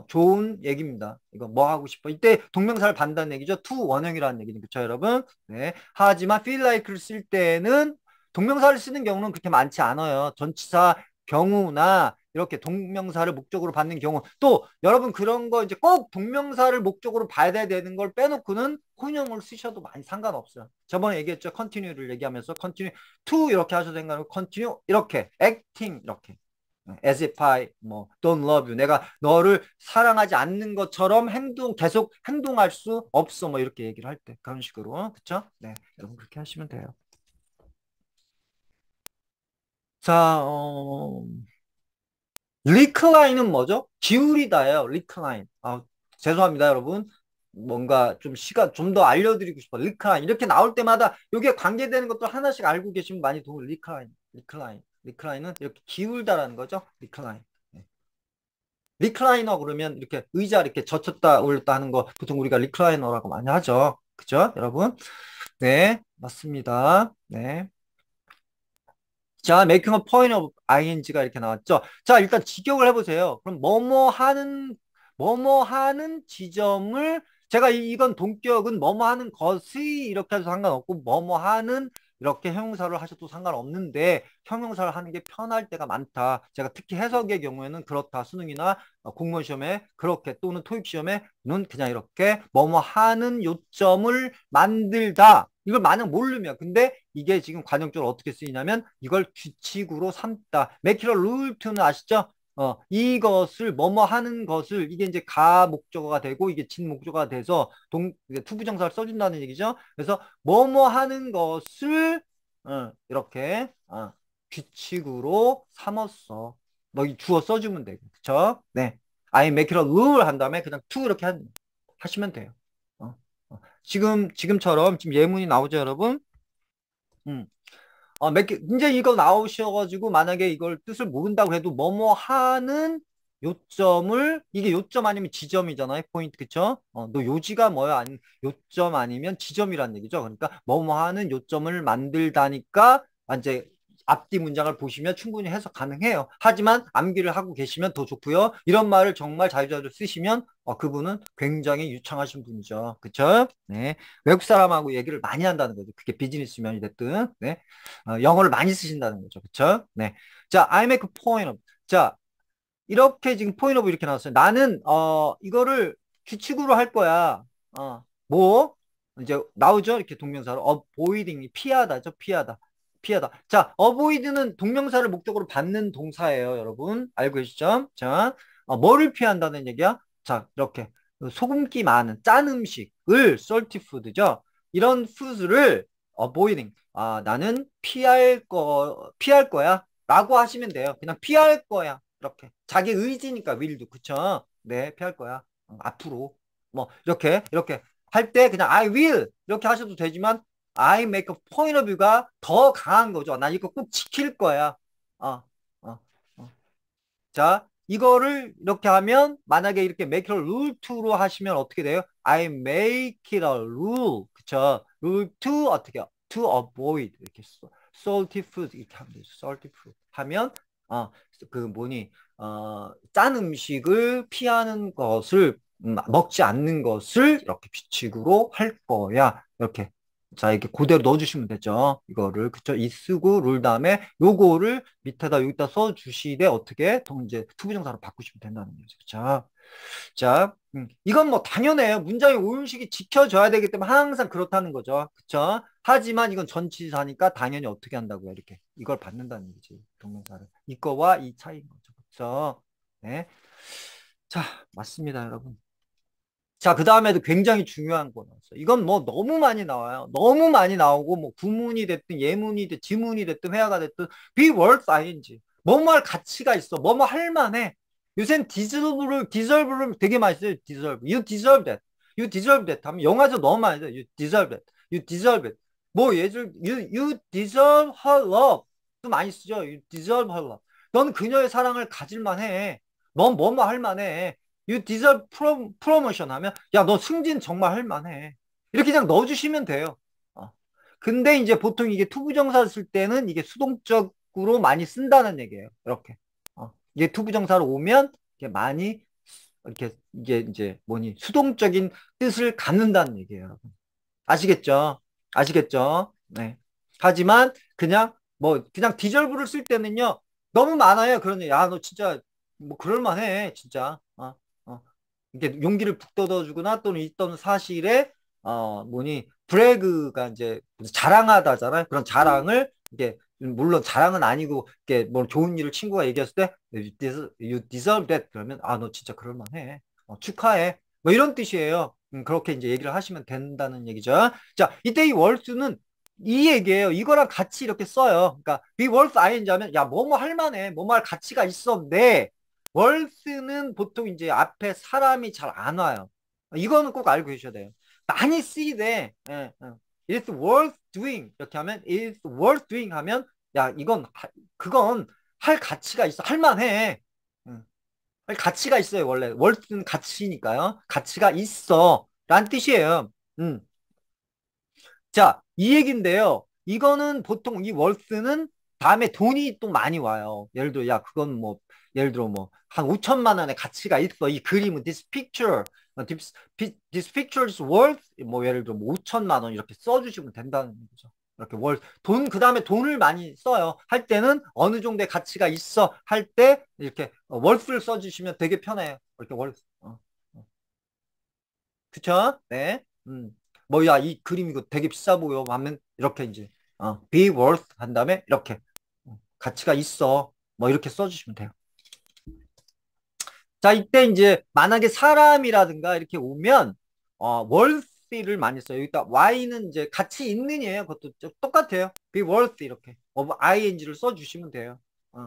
좋은 얘기입니다. 이거 뭐 하고 싶어. 이때 동명사를 반다는 얘기죠. to 원형이라는 얘기는 그렇죠, 여러분? 네. 하지만 feel like를 쓸 때는 동명사를 쓰는 경우는 그렇게 많지 않아요. 전치사 경우나 이렇게 동명사를 목적으로 받는 경우 또 여러분 그런 거 이제 꼭 동명사를 목적으로 봐야 되는 걸 빼놓고는 혼용을 쓰셔도 많이 상관없어요. 저번에 얘기했죠. continue를 얘기하면서 continue to 이렇게 하셔도 상관없고 continue 이렇게 acting 이렇게 as if I 뭐 don't love you 내가 너를 사랑하지 않는 것처럼 계속 행동할 수 없어 뭐 이렇게 얘기를 할 때 그런 식으로 그쵸? 네 여러분 그렇게 하시면 돼요. 자 리클라인은 뭐죠? 기울이다예요. 리클라인. 죄송합니다, 여러분. 뭔가 좀 시간 좀 더 알려드리고 싶어. 리클라인 이렇게 나올 때마다 여기에 관계되는 것도 하나씩 알고 계시면 많이 도움. 리클라인, 리클라인, 리클라인은 이렇게 기울다라는 거죠. 리클라인. 네. 리클라이너 그러면 이렇게 의자 이렇게 젖혔다 올렸다 하는 거 보통 우리가 리클라이너라고 많이 하죠. 그죠, 여러분? 네, 맞습니다. 네. 자, making a point of ing가 이렇게 나왔죠. 자, 일단 직역을 해보세요. 그럼 뭐뭐 하는 지점을 제가 이건 동격은 뭐뭐 하는 것이 이렇게 해도 상관없고 뭐뭐 하는 이렇게 형용사를 하셔도 상관없는데 형용사를 하는 게 편할 때가 많다. 제가 특히 해석의 경우에는 그렇다. 수능이나 공무원 시험에 그렇게 또는 토익 시험에는 그냥 이렇게 뭐뭐 하는 요점을 만들다. 이걸 만약 모르면 근데 이게 지금 관용적으로 어떻게 쓰이냐면 이걸 규칙으로 삼다. 맥키러 룰투는 아시죠? 이것을 뭐뭐 하는 것을 이게 이제 가 목적어가 되고 이게 진 목적어가 돼서 투부정사를 써준다는 얘기죠. 그래서 뭐뭐 하는 것을 이렇게 규칙으로 삼았어. 뭐 주어 써주면 되고, 그쵸? 네. I make it a rule 한 다음에 그냥 to 이렇게 하시면 돼요. 어, 지금처럼 지금 예문이 나오죠, 여러분? 음. 이제 이거 나오셔가지고 만약에 이걸 뜻을 모른다고 해도 뭐뭐 하는 요점을 이게 요점 아니면 지점이잖아요. 포인트 그쵸? 너 요지가 뭐야? 아니 요점 아니면 지점이란 얘기죠. 그러니까 뭐뭐 하는 요점을 만들다니까 이제 앞뒤 문장을 보시면 충분히 해석 가능해요. 하지만 암기를 하고 계시면 더 좋고요. 이런 말을 정말 자주자주 쓰시면 그분은 굉장히 유창하신 분이죠. 그쵸? 네. 외국 사람하고 얘기를 많이 한다는 거죠. 그게 비즈니스면이 됐든. 네. 영어를 많이 쓰신다는 거죠. 그쵸? 네. 자, I make a point of. 자, 이렇게 지금 point of 이렇게 나왔어요. 나는, 이거를 규칙으로 할 거야. 뭐? 이제 나오죠? 이렇게 동명사로. avoiding, 피하다죠? 피하다. 피하다. 자, avoid는 동명사를 목적으로 받는 동사예요. 여러분. 알고 계시죠? 자, 뭐를 피한다는 얘기야? 자, 이렇게. 소금기 많은 짠 음식을 salty food죠. 이런 food를 avoiding. 나는 피할 거야. 라고 하시면 돼요. 그냥 피할 거야. 이렇게. 자기 의지니까 will도. 그쵸? 네, 피할 거야. 앞으로. 뭐, 이렇게 할 때 그냥 I will. 이렇게 하셔도 되지만 I make a point of view가 더 강한 거죠. 난 이거 꼭 지킬 거야. 어, 어, 어. 자, 이거를 이렇게 하면 만약에 이렇게 make it a rule to로 하시면 어떻게 돼요? I make it a rule. 그쵸? rule to 어떻게 해요? to avoid 이렇게 salty food 이렇게 하면 되죠. salty food 하면 그 뭐니 짠 음식을 피하는 것을 먹지 않는 것을 이렇게 규칙으로 할 거야. 이렇게 자, 이렇게 그대로 넣어주시면 되죠. 이거를, 그쵸? 이 쓰고, 룰 다음에 요거를 밑에다 여기다 써주시되 어떻게 이제 투부정사로 바꾸시면 된다는 거죠. 그쵸? 자, 이건 뭐 당연해요. 문장의 오형식이 지켜져야 되기 때문에 항상 그렇다는 거죠. 그쵸? 하지만 이건 전치사니까 당연히 어떻게 한다고요? 이렇게. 이걸 받는다는 얘기지. 동명사를. 이거와 이 차이인 거죠. 그쵸? 네. 자, 맞습니다, 여러분. 자, 그 다음에도 굉장히 중요한 거 나왔어요. 이건 뭐 너무 많이 나와요. 너무 많이 나오고, 뭐 구문이 됐든 예문이 됐든 지문이 됐든 회화가 됐든 be worth ing. 뭐뭐 할 가치가 있어. 뭐뭐 할 만해. 요새는 deserve를 되게 많이 써요. deserve. You deserve that. You deserve that 하면 영화에서 너무 많이 써요. You deserve that. You deserve it. 뭐 예를 you deserve her love. 또 많이 쓰죠. You deserve her love. 넌 그녀의 사랑을 가질 만해. 넌 뭐뭐 할 만해. You deserve promotion 하면 야, 너 승진 정말 할 만해. 이렇게 그냥 넣어주시면 돼요. 어. 근데 이제 보통 이게 투부정사 쓸 때는 이게 수동적으로 많이 쓴다는 얘기예요. 이렇게. 이게 투부정사로 오면 이게 많이 이렇게 이게 이제 뭐니 수동적인 뜻을 갖는다는 얘기예요, 여러분. 아시겠죠? 아시겠죠? 네. 하지만 그냥 뭐 그냥 디절브를 쓸 때는요 너무 많아요. 그러니 야, 너 진짜 뭐 그럴 만해 진짜. 이게 용기를 북돋아주거나 또는 있던 사실에 뭐니 브래그가 이제 자랑하다잖아요. 그런 자랑을 이게 물론 자랑은 아니고 이게 뭐 좋은 일을 친구가 얘기했을 때 you deserve that 그러면 너 진짜 그럴 만해. 축하해. 뭐 이런 뜻이에요. 그렇게 이제 얘기를 하시면 된다는 얘기죠. 자, 이때 이 worth는 이 얘기예요. 이거랑 같이 이렇게 써요. 그러니까 be worth ing 하면 야, 뭐뭐 할 만해. 뭐뭐 할 가치가 있어. 네. 월스는 보통 이제 앞에 사람이 잘 안 와요. 이거는 꼭 알고 계셔야 돼요. 많이 쓰이대. 예, 예. It's worth doing. 이렇게 하면 it's worth doing 하면 야, 그건 할 가치가 있어. 할 만해. 응. 가치가 있어요, 원래. worth는 가치니까요. 가치가 있어. 라는 뜻이에요. 음. 자, 이 얘기인데요. 이거는 보통 이 worth는 다음에 돈이 또 많이 와요. 예를 들어, 야, 그건 뭐, 예를 들어 뭐, 한 5천만 원의 가치가 있어. 이 그림은, this picture, this picture is worth, 뭐, 예를 들어 뭐 5천만 원 이렇게 써주시면 된다는 거죠. 이렇게 그 다음에 돈을 많이 써요. 할 때는 어느 정도의 가치가 있어. 할 때, 이렇게, worth를 써주시면 되게 편해요. 이렇게 worth. 어. 그쵸? 네. 뭐, 야, 이 그림 이거 되게 비싸 보여. 하면, 이렇게 이제, be worth 한 다음에, 이렇게, 가치가 있어. 뭐, 이렇게 써주시면 돼요. 자, 이때 이제, 만약에 사람이라든가 이렇게 오면, worth를 많이 써요. 일단, y는 이제, 가치 있는이에요. 그것도 똑같아요. be worth, 이렇게. ing를 써주시면 돼요. 어.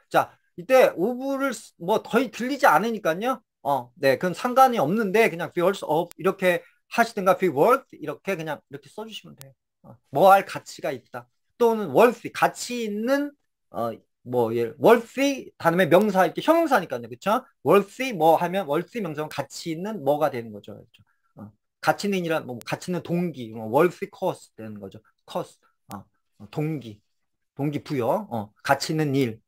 자, 이때 오브를 뭐 거의 들리지 않으니까요. 네, 그건 상관이 없는데 그냥 be worth of 이렇게 하시든가 be worth 이렇게 그냥 이렇게 써주시면 돼요. 뭐 할 가치가 있다. 또는 worthy 가치 있는 뭐 worthy 다음에 명사 이렇게 형용사니까요, 그렇죠? worthy 뭐 하면 worthy 명사는 가치 있는 뭐가 되는 거죠, 그렇죠? 가치 있는이란 뭐 가치 있는 동기, worthy cause 되는 거죠. cause 동기. 동기부여, 가치 있는 일,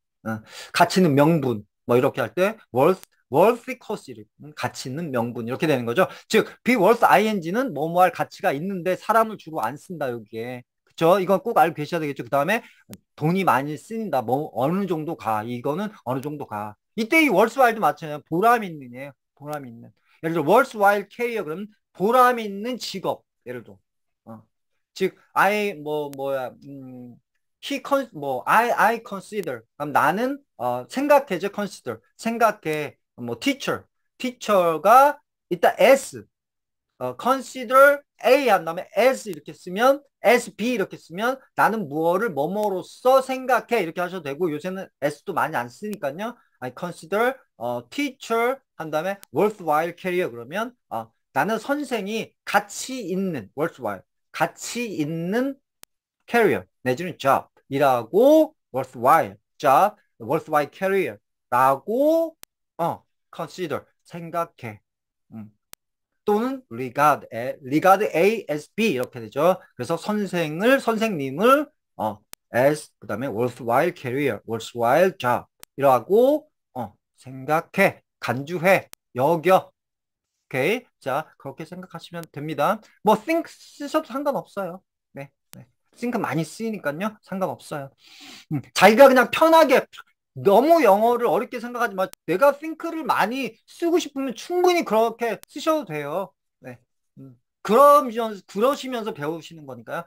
가치 있는 명분, 뭐 이렇게 할 때 worthy cause, 가치 있는 명분 이렇게 되는 거죠. 즉, be worth ing는 뭐뭐 할 가치가 있는데 사람을 주로 안 쓴다 여기에. 그쵸? 이건 꼭 알고 계셔야 되겠죠. 그 다음에 돈이 많이 쓰인다. 뭐 어느 정도 가. 이거는 어느 정도 가. 이때 이 worthwhile도 마찬가지예요. 보람 있는이에요. 보람 있는. 예를 들어 worthwhile career 그러면 보람 있는 직업. 예를 들어. 즉, 뭐야, I consider. 그럼 나는, 생각해죠, consider. 생각해, 뭐, teacher가 이따 S, consider A 한 다음에 as 이렇게 쓰면, as B 이렇게 쓰면, 나는 무엇을 뭐뭐로써 생각해. 이렇게 하셔도 되고, 요새는 S도 많이 안 쓰니까요. I consider, teacher 한 다음에 worthwhile career 그러면, 나는 선생이 가치 있는, worthwhile. 가치 있는 career 내지는 job이라고 worthwhile job, worthwhile career라고 consider 생각해. 음. 또는 regard A as B 이렇게 되죠. 그래서 선생님을 as 그다음에 worthwhile career, worthwhile job이라고 생각해, 간주해, 여겨. 오케이. 자, 그렇게 생각하시면 됩니다. 뭐 think 쓰셔도 상관없어요. 네. 네. think 많이 쓰이니까요. 상관없어요. 자기가 그냥 편하게 너무 영어를 어렵게 생각하지 마. 내가 think를 많이 쓰고 싶으면 충분히 그렇게 쓰셔도 돼요. 네. 그러시면서 배우시는 거니까요.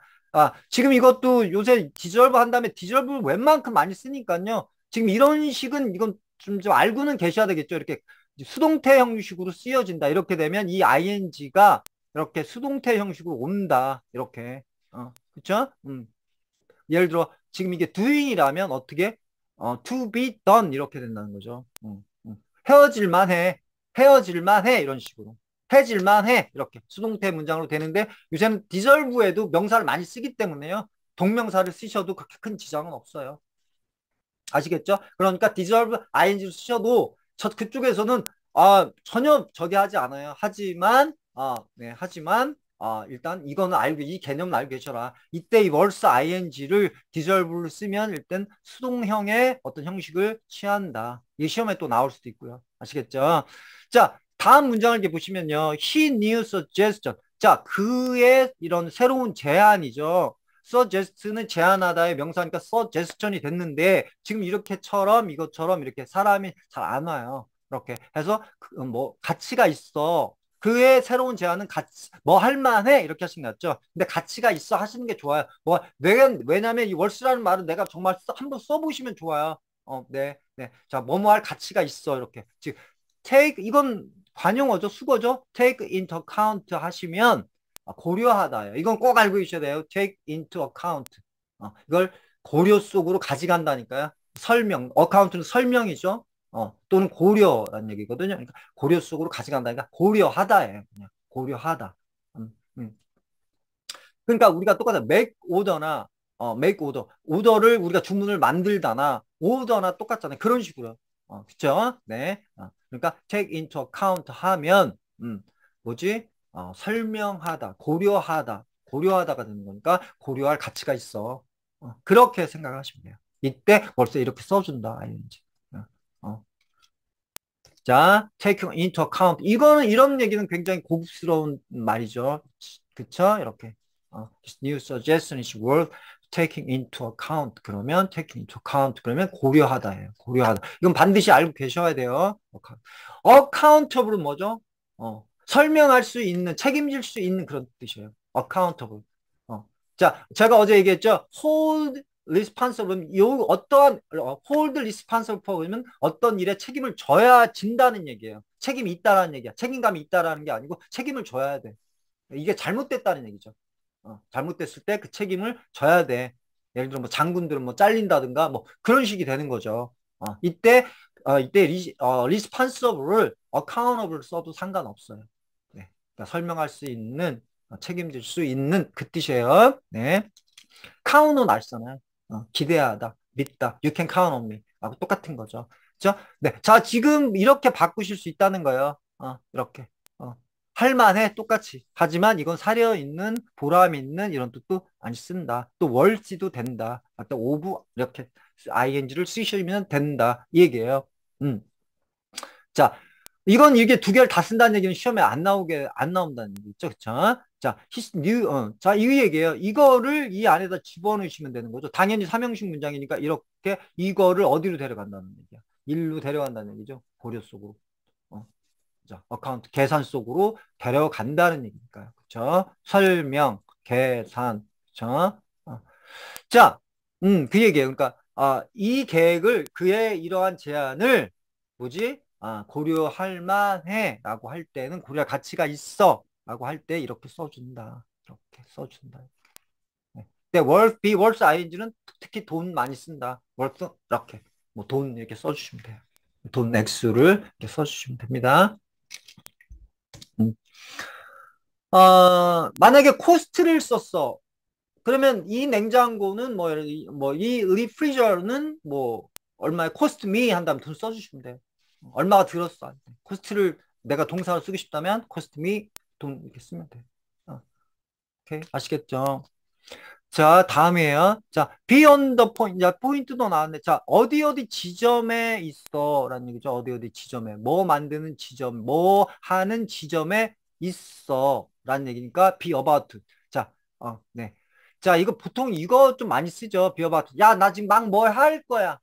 지금 이것도 요새 디절브 한 다음에 디절브 웬만큼 많이 쓰니까요. 지금 이런 식은 이건 좀 알고는 계셔야 되겠죠. 이렇게 수동태 형식으로 쓰여진다. 이렇게 되면 이 ing가 이렇게 수동태 형식으로 온다. 이렇게. 그쵸? 예를 들어 지금 이게 doing이라면 어떻게 to be done 이렇게 된다는 거죠. 헤어질만 해. 헤어질만 해 이런 식으로. 해질만 해 이렇게 수동태 문장으로 되는데 요새는 디절브에도 명사를 많이 쓰기 때문에요. 동명사를 쓰셔도 그렇게 큰 지장은 없어요. 아시겠죠? 그러니까 deserve ing를 쓰셔도 그쪽에서는 전혀 저기 하지 않아요. 하지만 네, 하지만 일단 이거는 알고 이 개념은 알고 계셔라. 이때 이 verse ing를 deserve로 쓰면 일단 수동형의 어떤 형식을 취한다. 이 시험에 또 나올 수도 있고요. 아시겠죠? 자, 다음 문장을 이렇게 보시면요. He new suggestion. 자, 그의 이런 새로운 제안이죠. suggest는 제안하다의 명사니까 suggestion이 됐는데 지금 이렇게처럼 이것처럼 이렇게 사람이 잘 안 와요. 이렇게 해서 뭐 가치가 있어. 그의 새로운 제안은 뭐 할만해 이렇게 하신 것 같죠. 근데 가치가 있어 하시는 게 좋아요. 뭐 왜냐면 이 월스라는 말은 내가 정말 한번 써보시면 좋아요. 네, 네. 자, 뭐뭐 할 가치가 있어 이렇게. 즉 take 이건 관용어죠, 수거죠. take into account 하시면 고려하다요. 이건 꼭 알고 계셔야 돼요. take into account. 이걸 고려 속으로 가져간다니까요. 설명, account는 설명이죠. 또는 고려라는 얘기거든요. 그러니까 고려 속으로 가져간다니까 고려하다예요. 그냥 고려하다. 음, 음. 그러니까 우리가 똑같아 make order나 make order, 오더를 우리가 주문을 만들다나 오더나 똑같잖아요. 그런 식으로. 그쵸? 네. 그러니까 take into account 하면, 뭐지? 설명하다, 고려하다가 되는 거니까 고려할 가치가 있어. 그렇게 생각하시면 돼요. 이때 벌써 이렇게 써준다. ing. 어, 어. 자, take into account. 이거는 이런 얘기는 굉장히 고급스러운 말이죠. 그쵸? 이렇게. This new suggestion is worth taking into account. 그러면 taking into account. 그러면 고려하다예요. 고려하다. 이건 반드시 알고 계셔야 돼요. accountable은 뭐죠? 설명할 수 있는, 책임질 수 있는 그런 뜻이에요. accountable. 자, 제가 어제 얘기했죠. hold responsible, 어떠한, hold responsible for 면 어떤 일에 책임을 져야 진다는 얘기예요. 책임이 있다라는 얘기야. 책임감이 있다라는 게 아니고 책임을 져야 돼. 이게 잘못됐다는 얘기죠. 잘못됐을 때 그 책임을 져야 돼. 예를 들어 뭐 장군들은 뭐 잘린다든가 뭐 그런 식이 되는 거죠. 이때 responsible을 accountable 써도 상관없어요. 네. 그러니까 설명할 수 있는, 책임질 수 있는 그 뜻이에요. 네. count은 아시잖아요. 기대하다, 믿다. You can count on me. 하고 똑같은 거죠. 그죠? 네. 자, 지금 이렇게 바꾸실 수 있다는 거예요. 이렇게. 할만해. 똑같이. 하지만 이건 사려 있는, 보람 있는 이런 뜻도 안 쓴다. 또 월지도 된다. 또 오브 이렇게 ing를 쓰시면 된다. 이 얘기예요. 음. 자, 이건 이게 두 개를 다 쓴다는 얘기는 시험에 안 나온다는 얘기죠. 그쵸? 자, his new, 자, 이 얘기예요. 이거를 이 안에다 집어넣으시면 되는 거죠. 당연히 삼형식 문장이니까 이렇게 이거를 어디로 데려간다는 얘기야. 일로 데려간다는 얘기죠. 고려 속으로. 자, 어카운트 계산 속으로 데려간다는 얘기니까요. 그쵸? 설명, 계산. 그쵸? 자, 그 얘기예요. 그러니까 이 계획을 그의 이러한 제안을 뭐지? 고려할 만해라고 할 때는 고려할 가치가 있어라고 할 때 이렇게 써준다. 이렇게 써준다. 네. 근데 be worth ing는 특히 돈 많이 쓴다. worth 이렇게 뭐 돈 이렇게 써주시면 돼요. 돈 액수를 이렇게 써주시면 됩니다. 음. 만약에 코스트를 썼어. 그러면 이 냉장고는 이 리프리저는 뭐 얼마에 코스트 미 한다면 돈 써주시면 돼요. 얼마가 들었어. 코스트를 내가 동사로 쓰고 싶다면 코스트 미 돈 이렇게 쓰면 돼요. 오케이 아시겠죠? 자 다음이에요. 자 beyond the point. 자 포인트도 나왔네. 자 어디 지점에 있어 라는 얘기죠. 어디 지점에 뭐 만드는 지점 뭐 하는 지점에 있어 라는 얘기니까 be about. 자 네. 자, 이거 보통 이거 좀 많이 쓰죠. be about. 야, 나 지금 막 뭐 할 거야.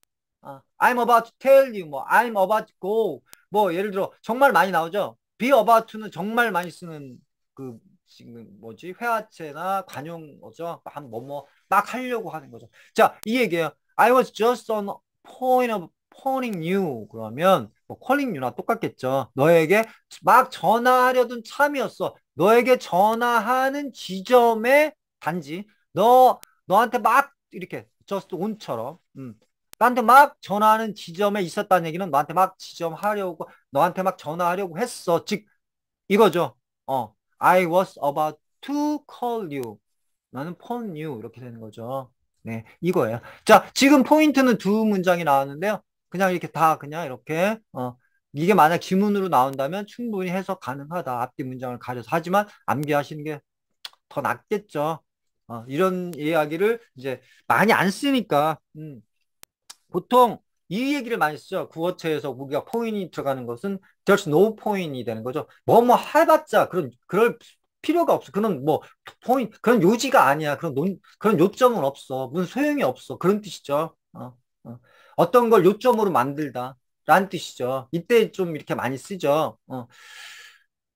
I'm about to tell you. 뭐, I'm about to go. 뭐, 예를 들어, 정말 많이 나오죠. be about는 정말 많이 쓰는 그, 지금 뭐지? 회화체나 관용어죠. 막 하려고 하는 거죠. 자, 이 얘기예요. I was just on point of phoning you. 그러면, 뭐, calling you나 똑같겠죠. 너에게 막 전화하려던 참이었어. 너에게 전화하는 지점에 단지 너한테 막 이렇게 just on처럼 나한테 막 전화하는 지점에 있었다는 얘기는 너한테 막 전화하려고 했어. 즉 이거죠. I was about to call you. 나는 phone you 이렇게 되는 거죠. 네, 이거예요. 자, 지금 포인트는 두 문장이 나왔는데요. 그냥 이렇게 다 그냥 이렇게 이게 만약 지문으로 나온다면 충분히 해석 가능하다. 앞뒤 문장을 가려서 하지만 암기하시는 게 더 낫겠죠. 이런 이야기를 이제 많이 안 쓰니까, 보통 이 얘기를 많이 쓰죠. 구어체에서 우리가 포인이 들어가는 것은 there's no point이 되는 거죠. 뭐 해봤자 그럴 필요가 없어. 그런 뭐 그런 요지가 아니야. 그런 요점은 없어. 무슨 소용이 없어. 그런 뜻이죠. 어떤 걸 요점으로 만들다. 라는 뜻이죠. 이때 좀 이렇게 많이 쓰죠.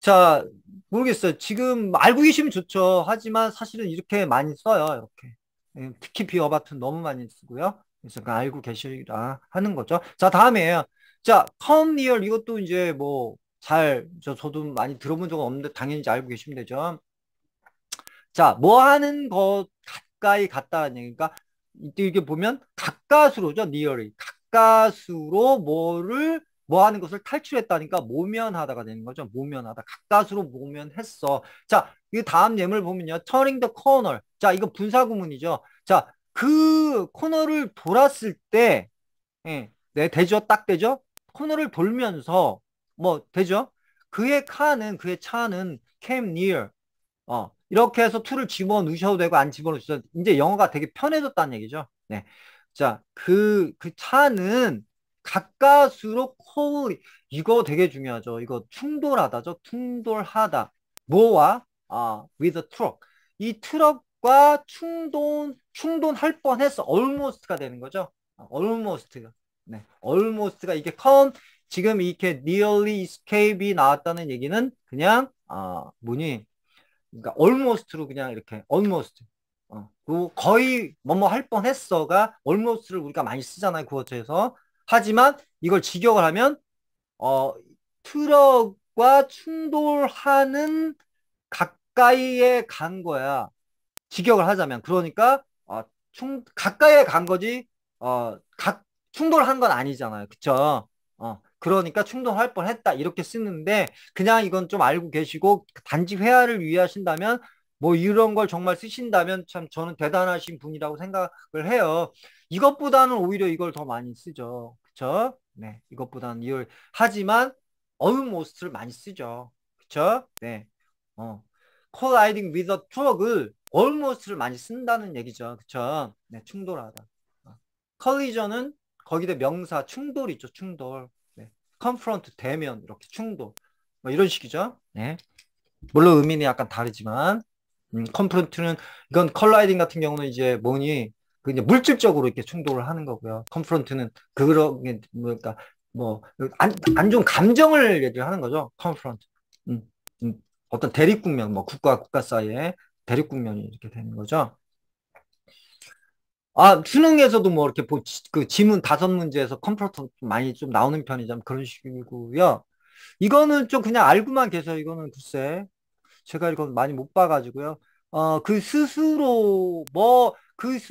자, 모르겠어요. 지금 알고 계시면 좋죠. 하지만 사실은 이렇게 많이 써요. 이렇게. 특히 비어 같은 너무 많이 쓰고요. 그래서 그냥 알고 계시라 하는 거죠. 자, 다음이에요. 자, come near 이것도 이제 뭐 저도 많이 들어본 적은 없는데 당연히 이제 알고 계시면 되죠. 자, 뭐 하는 것 가까이 갔다는 얘기니까 이게 보면 가까스로죠. nearly. 가까스로 뭐 하는 것을 탈출했다니까 모면하다가 되는 거죠. 모면하다. 가까스로 모면했어. 자, 이 다음 예물 보면요. turning the corner. 자, 이거 분사구문이죠. 자, 그 코너를 돌았을 때 네, 되죠? 딱 되죠? 코너를 돌면서 뭐 되죠? 그의 차는 came near. 이렇게 해서 to를 집어넣으셔도 되고 안 집어넣으셔도 이제 영어가 되게 편해졌다는 얘기죠. 네. 자, 그 차는 가까스로 이거 되게 중요하죠. 이거 충돌하다죠. 충돌하다. 뭐와? with a truck. 이 트럭과 충돌할 뻔했어. almost가 되는 거죠. almost가. 네. almost가 이게 지금 이렇게 nearly escape이 나왔다는 얘기는 그냥, 뭐니? 그러니까 almost로 그냥 이렇게 almost 그 거의 뭐뭐 할 뻔했어가 almost를 우리가 많이 쓰잖아요 구어체에서. 하지만 이걸 직역을 하면 어 트럭과 충돌하는 가까이에 간 거야. 직역을 하자면 그러니까 가까이에 간 거지 충돌한 건 아니잖아요. 그쵸? 그러니까 충돌할 뻔했다 이렇게 쓰는데 그냥 이건 좀 알고 계시고 단지 회화를 위하신다면 뭐 이런 걸 정말 쓰신다면 참 저는 대단하신 분이라고 생각을 해요. 이것보다는 오히려 이걸 더 많이 쓰죠. 그쵸? 네, 이것보다는 이걸 하지만 almost를 많이 쓰죠. 그쵸? 네. 어. colliding with a truck을 almost를 많이 쓴다는 얘기죠. 그쵸? 네, 충돌하다. collision은 거기다 명사 충돌 있죠. 충돌. 네. confront 대면 이렇게 충돌. 뭐 이런 식이죠. 네. 물론 의미는 약간 다르지만 confront는 이건 colliding 같은 경우는 이제 뭐니 그 이제 물질적으로 이렇게 충돌을 하는 거고요. confront는 그런 게 뭐니까 뭐안 좋은 감정을 얘기를 하는 거죠. confront. 음, 음. 어떤 대립국면, 뭐 국가와 국가 사이에 대립국면이 이렇게 되는 거죠. 수능에서도 뭐 이렇게 그 지문 5문제에서 컴퓨터 많이 좀 나오는 편이죠. 그런 식이고요. 이거는 좀 그냥 알고만 계세요. 이거는 글쎄 제가 이건 많이 못 봐가지고요. 그 스스로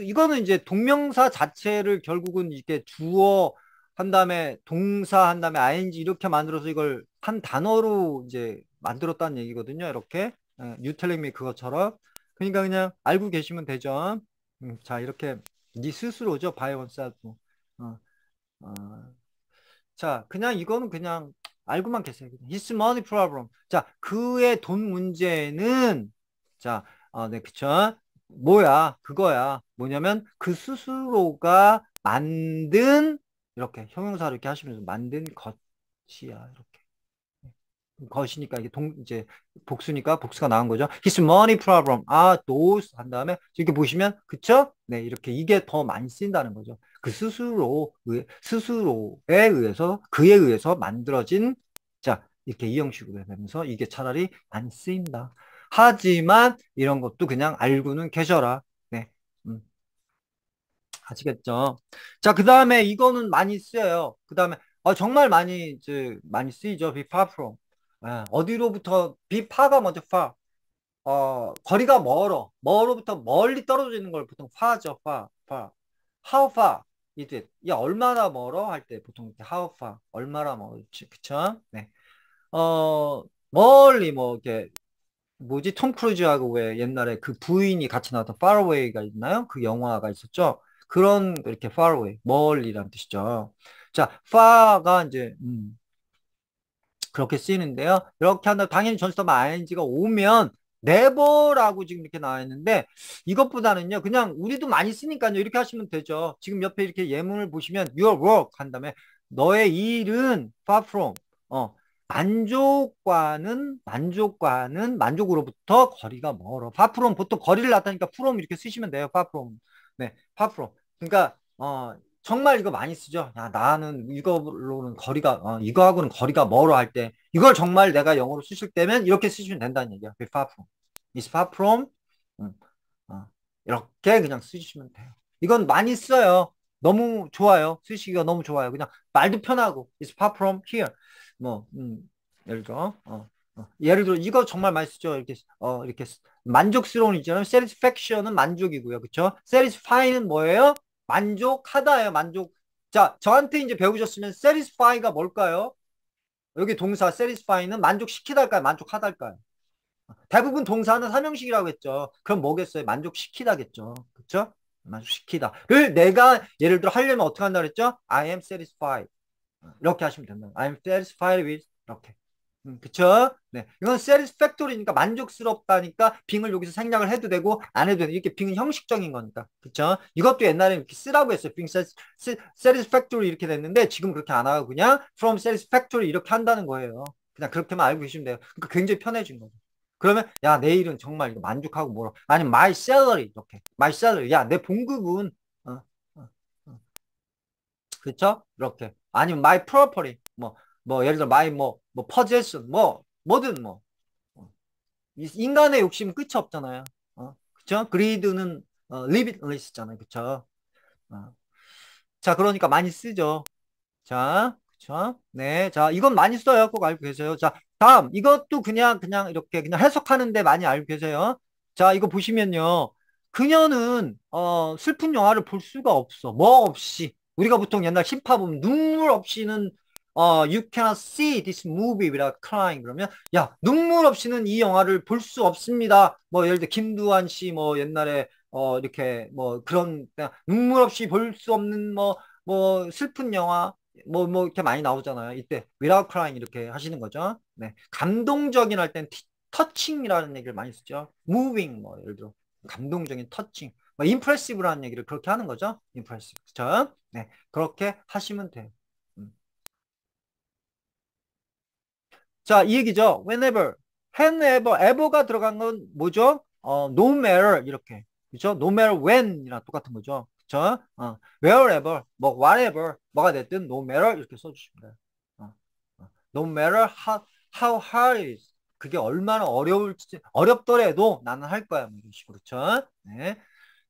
이거는 이제 동명사 자체를 결국은 이렇게 주어 한 다음에 동사 한 다음에 ing 이렇게 만들어서 이걸 한 단어로 이제 만들었다는 얘기거든요. 이렇게 you telling me 그것처럼. 그러니까 그냥 알고 계시면 되죠. 자, 이렇게 네 스스로죠. by oneself. 어, 어. 자, 그냥 이거는 그냥 알고만 계세요. His money problem. 자, 그의 돈 문제는 자, 네, 그쵸? 뭐야? 그거야. 뭐냐면 그 스스로가 만든 이렇게 형용사를 이렇게 하시면서 만든 것이야. 이렇게. 것이니까 이게 이제 복수니까 복수가 나온 거죠. His money problem. those 한 다음에 이렇게 보시면 그쵸? 네, 이렇게 이게 더 많이 쓰인다는 거죠. 그 스스로에 의해서 그에 의해서 만들어진 자 이렇게 이 형식으로 되면서 이게 차라리 안 쓰인다. 하지만 이런 것도 그냥 알고는 계셔라. 네, 음, 아시겠죠? 자, 그 다음에 이거는 많이 쓰여요. 그 다음에 정말 많이 이제 많이 쓰이죠. be far from. 어디로부터 비파가 먼저 far. 거리가 멀어부터 멀리 떨어지는 걸 보통 far죠. far. how far is it? 야, 얼마나 멀어? 할 때 보통 이렇게 how far. 얼마나 멀지? 그쵸? 네. 멀리 뭐 이렇게 뭐지? 톰 크루즈하고 왜 옛날에 그 부인이 같이 나왔던 Far Away가 있나요? 그 영화가 있었죠. 그런 이렇게 Far Away, 멀리란 뜻이죠. 자, far가 이제 그렇게 쓰이는데요. 이렇게 한다. 당연히 전치사만 ing가 오면 never라고 지금 이렇게 나와 있는데 이것보다는요. 그냥 우리도 많이 쓰니까요. 이렇게 하시면 되죠. 지금 옆에 이렇게 예문을 보시면 your work 한 다음에 너의 일은 far from 만족으로부터 거리가 멀어. far from 보통 거리를 나타니까 from 이렇게 쓰시면 돼요. far from. 네, far from. 그러니까 정말 이거 많이 쓰죠. 야, 나는 이거로는 이거하고는 거리가 멀어 할 때, 이걸 정말 내가 영어로 쓰실 때면 이렇게 쓰시면 된다는 얘기야. be far from. is far from. 음, 이렇게 그냥 쓰시면 돼요. 이건 많이 써요. 너무 좋아요. 쓰시기가 너무 좋아요. 그냥 말도 편하고, is far from here. 뭐, 예를 들어, 이거 정말 많이 쓰죠. 이렇게 만족스러운 있잖아요. satisfaction은 만족이고요. 그쵸? satisfy는 뭐예요? 만족하다예요. 만족. 자, 저한테 이제 배우셨으면 satisfy가 뭘까요? 여기 동사 satisfy는 만족시키다 할까요? 만족하다 할까요? 대부분 동사는 삼형식이라고 했죠. 그럼 뭐겠어요? 만족시키다겠죠. 그쵸? 만족시키다를 내가 예를 들어 하려면 어떻게 한다 그랬죠? I am satisfied. 이렇게 하시면 된다. I'm satisfied with 이렇게. 그쵸? 네. 이건 satisfactory니까 만족스럽다니까 빙을 여기서 생략을 해도 되고 안 해도 되고 이렇게 빙은 형식적인 거니까. 그쵸? 이것도 옛날에 이렇게 쓰라고 했어요. being satisfactory 이렇게 됐는데 지금 그렇게 안 하고 그냥 from satisfactory 이렇게 한다는 거예요. 그냥 그렇게만 알고 계시면 돼요. 그러니까 굉장히 편해진 거죠. 그러면 야 내일은 정말 이거 만족하고 뭐라 아니면 my salary 이렇게 my salary 야 내 봉급은 어, 어, 어. 그쵸? 이렇게 아니면 my property 뭐 예를 들어 my 뭐 possession 뭐든 뭐 인간의 욕심은 끝이 없잖아요. 그쵸? greed는 limitless잖아요. 그쵸? 어. 자 그러니까 많이 쓰죠. 자, 그쵸? 네, 자, 이건 많이 써요. 꼭 알고 계세요. 자, 다음, 이것도 그냥 이렇게 그냥 해석하는데 많이 알고 계세요. 자, 이거 보시면요. 그녀는, 슬픈 영화를 볼 수가 없어. 뭐 없이. 우리가 보통 옛날 힙합 보면 눈물 없이는, you cannot see this movie without crying. 그러면, 야, 눈물 없이는 이 영화를 볼 수 없습니다. 뭐, 예를 들어, 김두한 씨, 뭐, 옛날에, 이렇게, 뭐, 그런, 그냥 눈물 없이 볼 수 없는, 뭐, 슬픈 영화, 이렇게 많이 나오잖아요. 이때, without crying 이렇게 하시는 거죠. 네. 감동적인 할 땐 터칭이라는 얘기를 많이 쓰죠. moving, 뭐, 예를 들어. 감동적인 터칭. 뭐, impressive라는 얘기를 그렇게 하는 거죠. impressive. 그죠? 네. 그렇게 하시면 돼요. 음. 자, 이 얘기죠. whenever, whenever, ever가 들어간 건 뭐죠? no matter, 이렇게. 그죠? no matter when이랑 똑같은 거죠. 그죠? wherever, 뭐, whatever, 뭐가 됐든 no matter 이렇게 써주시면 돼요. No matter how hard it is. 그게 얼마나 어렵더라도 나는 할 거야. 뭐 이런 식으로. 그렇죠? 네.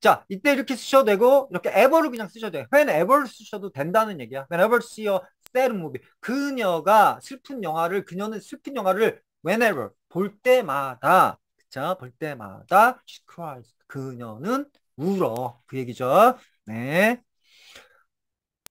자, 이때 이렇게 쓰셔도 되고, 이렇게 ever를 그냥 쓰셔도 돼요. whenever 쓰셔도 된다는 얘기야. whenever see a sad movie. 그녀는 슬픈 영화를 whenever, 볼 때마다, 그쵸? 볼 때마다, she cries. 그녀는 울어. 그 얘기죠. 네.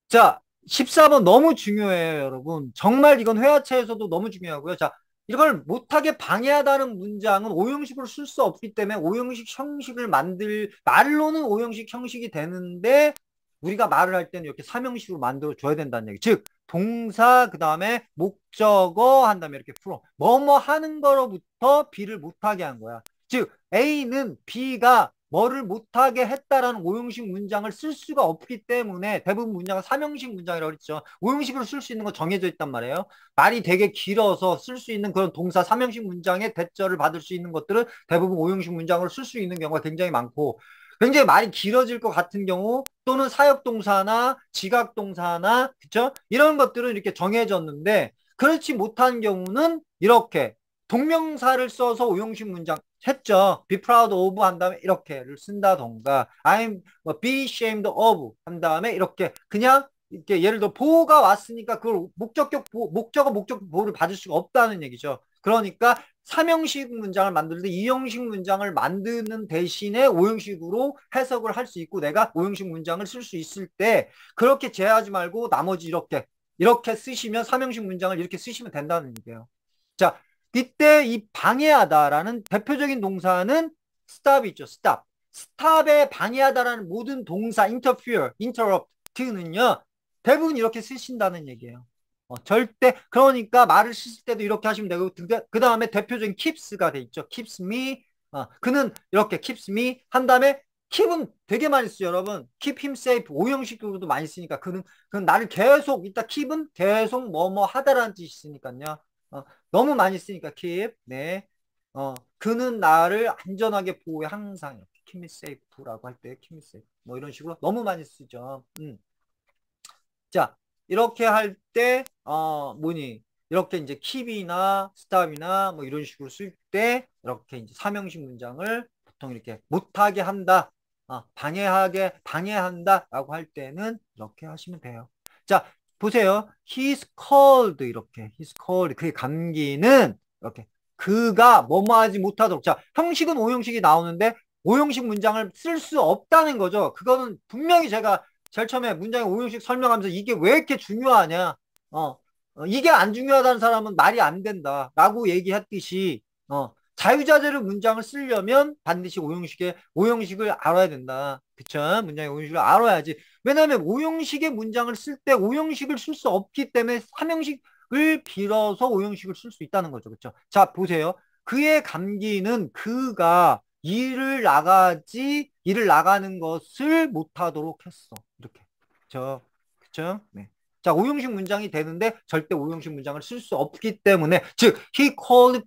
자, 14번 너무 중요해요, 여러분. 정말 이건 회화체에서도 너무 중요하고요. 자, 이걸 못하게 방해하다는 문장은 오형식으로 쓸 수 없기 때문에 오형식 형식을 말로는 오형식 형식이 되는데, 우리가 말을 할 때는 이렇게 삼형식으로 만들어 줘야 된다는 얘기. 즉, 동사, 그 다음에 목적어 한 다음에 이렇게 풀어. 뭐뭐 하는 거로부터 B를 못하게 한 거야. 즉, A는 B가 뭐를 못하게 했다라는 오형식 문장을 쓸 수가 없기 때문에 대부분 문장은 삼형식 문장이라고 그랬죠. 오형식으로 쓸 수 있는 건 정해져 있단 말이에요. 말이 되게 길어서 쓸 수 있는 그런 동사 삼형식 문장의 대절을 받을 수 있는 것들은 대부분 오형식 문장으로 쓸 수 있는 경우가 굉장히 많고 굉장히 말이 길어질 것 같은 경우 또는 사역동사나 지각동사나 그쵸? 이런 것들은 이렇게 정해졌는데 그렇지 못한 경우는 이렇게 동명사를 써서 오형식 문장 했죠. be proud of 한 다음에 이렇게를 쓴다던가 I'm be ashamed of 한 다음에 이렇게 그냥 이렇게 예를 들어 보호가 왔으니까 그걸 목적어 보호를 받을 수가 없다는 얘기죠. 그러니까 삼형식 문장을 만들 때 이형식 문장을 만드는 대신에 오형식으로 해석을 할 수 있고 내가 오형식 문장을 쓸 수 있을 때 그렇게 제하지 말고 나머지 이렇게 쓰시면 삼형식 문장을 이렇게 쓰시면 된다는 얘기예요. 자, 이때 이 방해하다라는 대표적인 동사는 stop 있죠. stop. stop에 방해하다라는 모든 동사 interfere, interrupt는요. 대부분 이렇게 쓰신다는 얘기예요. 절대 그러니까 말을 쓰실 때도 이렇게 하시면 되고 그 다음에 대표적인 keeps가 돼 있죠. keeps me 그는 이렇게 keeps me 한 다음에 keep은 되게 많이 쓰죠, 여러분. keep him safe 오형식으로도 많이 쓰니까 그는 나를 계속 이따 keep은 계속 뭐뭐 하다라는 뜻이 있으니까요. 너무 많이 쓰니까 keep. 네. 그는 나를 안전하게 보호해 항상 이렇게 keep me safe라고 할 때 keep me safe. 뭐 이런 식으로 너무 많이 쓰죠. 자, 이렇게 할 때, 이렇게 이제 keep이나 stop이나 뭐 이런 식으로 쓸 때, 이렇게 이제 삼형식 문장을 보통 이렇게 못하게 한다, 방해한다 라고 할 때는 이렇게 하시면 돼요. 자, 보세요. He's cold, 이렇게. He's cold. 그의 감기는, 이렇게. 그가 뭐뭐 하지 못하도록. 자, 형식은 오형식이 나오는데, 오형식 문장을 쓸 수 없다는 거죠. 그거는 분명히 제가 제일 처음에 문장의 오형식 설명하면서 이게 왜 이렇게 중요하냐. 이게 안 중요하다는 사람은 말이 안 된다. 라고 얘기했듯이, 자유자재로 문장을 쓰려면 반드시 오형식을 알아야 된다. 그쵸? 문장의 오형식을 알아야지. 왜냐하면 오형식의 문장을 쓸 때 오형식을 쓸 수 없기 때문에 삼형식을 빌어서 오형식을 쓸 수 있다는 거죠. 그쵸? 자, 보세요. 그의 감기는 그가 일을 나가는 것을 못하도록 했어. 이렇게. 그쵸? 네. 자, 오형식 문장이 되는데 절대 오형식 문장을 쓸 수 없기 때문에 즉 he called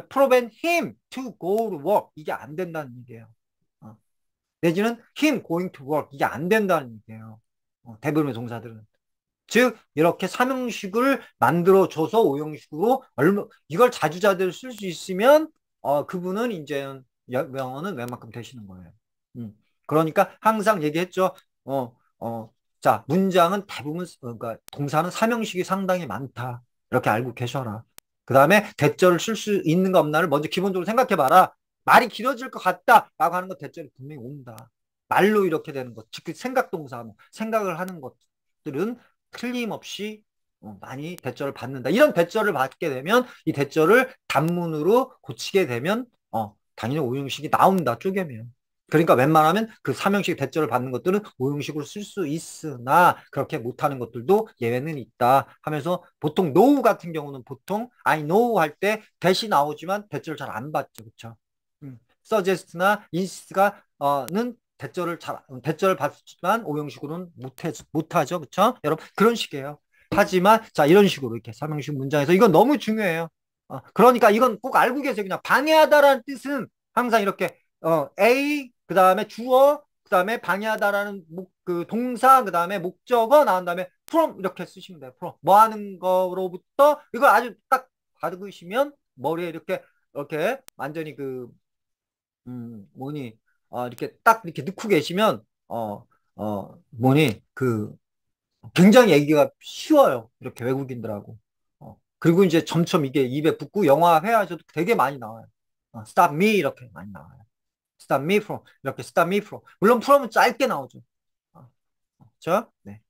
prevent him to go to work 이게 안 된다는 얘기예요. 내지는 him going to work 이게 안 된다는 얘기예요. 대부분의 동사들은 즉 이렇게 삼형식을 만들어줘서 오형식으로 이걸 자주자재로 쓸 수 있으면 그분은 이제 명언은 웬만큼 되시는 거예요. 그러니까 항상 얘기했죠. 어, 어, 자, 문장은 대부분 그러니까 동사는 삼형식이 상당히 많다. 이렇게 알고 계셔라. 그 다음에 대절을 쓸 수 있는가 없나를 먼저 기본적으로 생각해봐라. 말이 길어질 것 같다라고 하는 건 대절이 분명히 온다. 말로 이렇게 되는 것, 즉 생각 동사, 뭐 생각을 하는 것들은 틀림없이 많이 대절을 받는다. 이런 대절을 받게 되면 이 대절을 단문으로 고치게 되면 당연히 오형식이 나온다. 쪼개면. 그러니까 웬만하면 그 삼형식 대절을 받는 것들은 오형식으로 쓸 수 있으나 그렇게 못하는 것들도 예외는 있다 하면서 보통 know 같은 경우는 보통 I know 할 때 대시 나오지만 대절을 잘 안 받죠. 그렇죠? suggest나 insist가 는 대절을 받지만 오형식으로는 못하죠. 그렇죠? 여러분 그런 식이에요. 하지만 자 이런 식으로 이렇게 삼형식 문장에서 이건 너무 중요해요. 그러니까 이건 꼭 알고 계세요. 그냥 방해하다라는 뜻은 항상 이렇게 A 그 다음에 주어 그 다음에 방해하다라는 그 동사 그 다음에 목적어 나온 다음에 from 이렇게 쓰시면 돼요. from 뭐 하는 거로부터 이걸 아주 딱 받으시면 머리에 이렇게 완전히 그 뭐니 이렇게 딱 이렇게 넣고 계시면 뭐니 그 굉장히 얘기가 쉬워요. 이렇게 외국인들하고. 그리고 이제 점점 이게 입에 붙고 영화 회화에서도 되게 많이 나와요. stop me 이렇게 많이 나와요. stop me from 이렇게 stop me from 물론 from은 짧게 나오죠. 그렇죠? 네.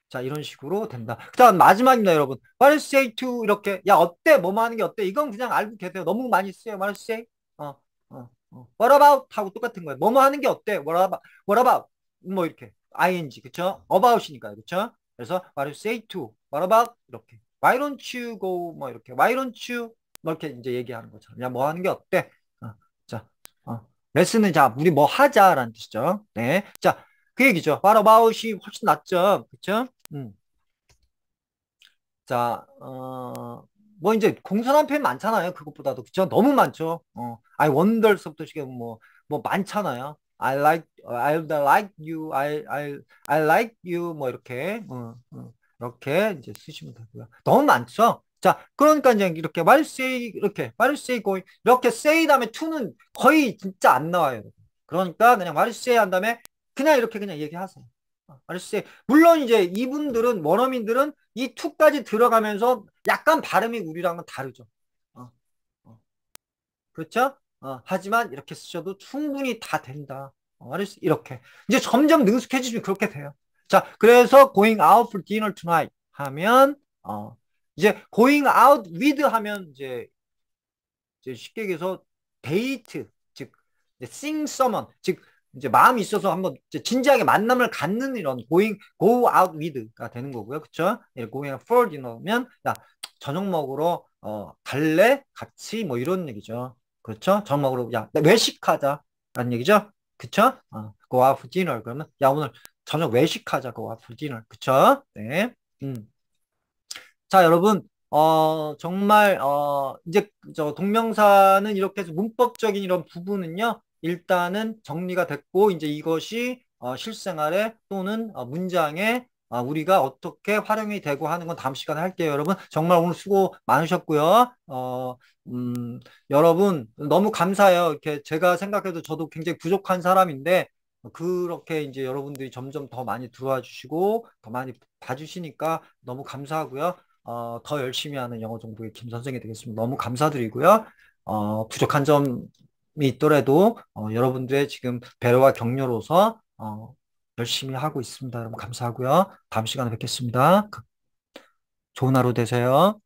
자 이런 식으로 된다. 그다음 마지막입니다, 여러분. What is say to 이렇게 야 어때? 뭐뭐 하는 게 어때? 이건 그냥 알고 계세요. 너무 많이 쓰여요. What is say? What about 하고 똑같은 거예요. 뭐뭐 하는 게 어때? What about 뭐 이렇게 ing 그쵸? about이니까요, 그쵸? 그래서 what is say to? What about 이렇게 Why don't you go 뭐 이렇게 Why don't you 뭐 이렇게 이제 얘기하는 것처럼 야 뭐 하는 게 어때? 자 레슨은 자 우리 뭐 하자라는 뜻이죠. 네, 자 그 얘기죠. What about이 훨씬 낫죠, 그쵸? 자, 뭐 이제 공손한 표현 많잖아요. 그것보다도 그쵸? 너무 많죠. I wonder서부터 시작해 뭐 많잖아요. I like you, I like you 뭐 이렇게 이렇게 이제 쓰시면 되고요. 너무 많죠. 자, 그러니까 이제 이렇게 what you say going 이렇게 say 다음에 to는 거의 진짜 안 나와요. 그러니까 그냥 what you say 한 다음에 그냥 이렇게 그냥 얘기하세요. 알았어요. 물론 이제 이분들은 원어민들은 이 투까지 들어가면서 약간 발음이 우리랑은 다르죠. 어, 어. 그렇죠? 하지만 이렇게 쓰셔도 충분히 다 된다. 알았어요. 이렇게 이제 점점 능숙해지면 그렇게 돼요. 자, 그래서 going out for dinner tonight 하면 이제 going out with 하면 이제 쉽게 얘기해서 데이트 즉 이제 sing someone 즉 이제 마음이 있어서 한번 이제 진지하게 만남을 갖는 이런 go out with가 되는 거고요. 그쵸? going out for dinner면 야 저녁 먹으러 갈래? 같이 뭐 이런 얘기죠. 그렇죠? 저녁 먹으러 야 외식하자 라는 얘기죠. 그쵸? go out for dinner 그러면 야 오늘 저녁 외식하자 go out for dinner 그쵸? 네. 자, 여러분, 정말, 이제, 동명사는 이렇게 해서 문법적인 이런 부분은요, 일단은 정리가 됐고, 이제 이것이, 실생활에 또는 문장에 우리가 어떻게 활용이 되고 하는 건 다음 시간에 할게요, 여러분. 정말 오늘 수고 많으셨고요. 여러분, 너무 감사해요. 이렇게 제가 생각해도 저도 굉장히 부족한 사람인데, 그렇게 이제 여러분들이 점점 더 많이 들어와 주시고, 더 많이 봐주시니까 너무 감사하고요. 더 열심히 하는 영어 정보의 김 선생이 되겠습니다. 너무 감사드리고요. 부족한 점이 있더라도 여러분들의 지금 배려와 격려로서 열심히 하고 있습니다. 여러분 감사하고요. 다음 시간에 뵙겠습니다. 좋은 하루 되세요.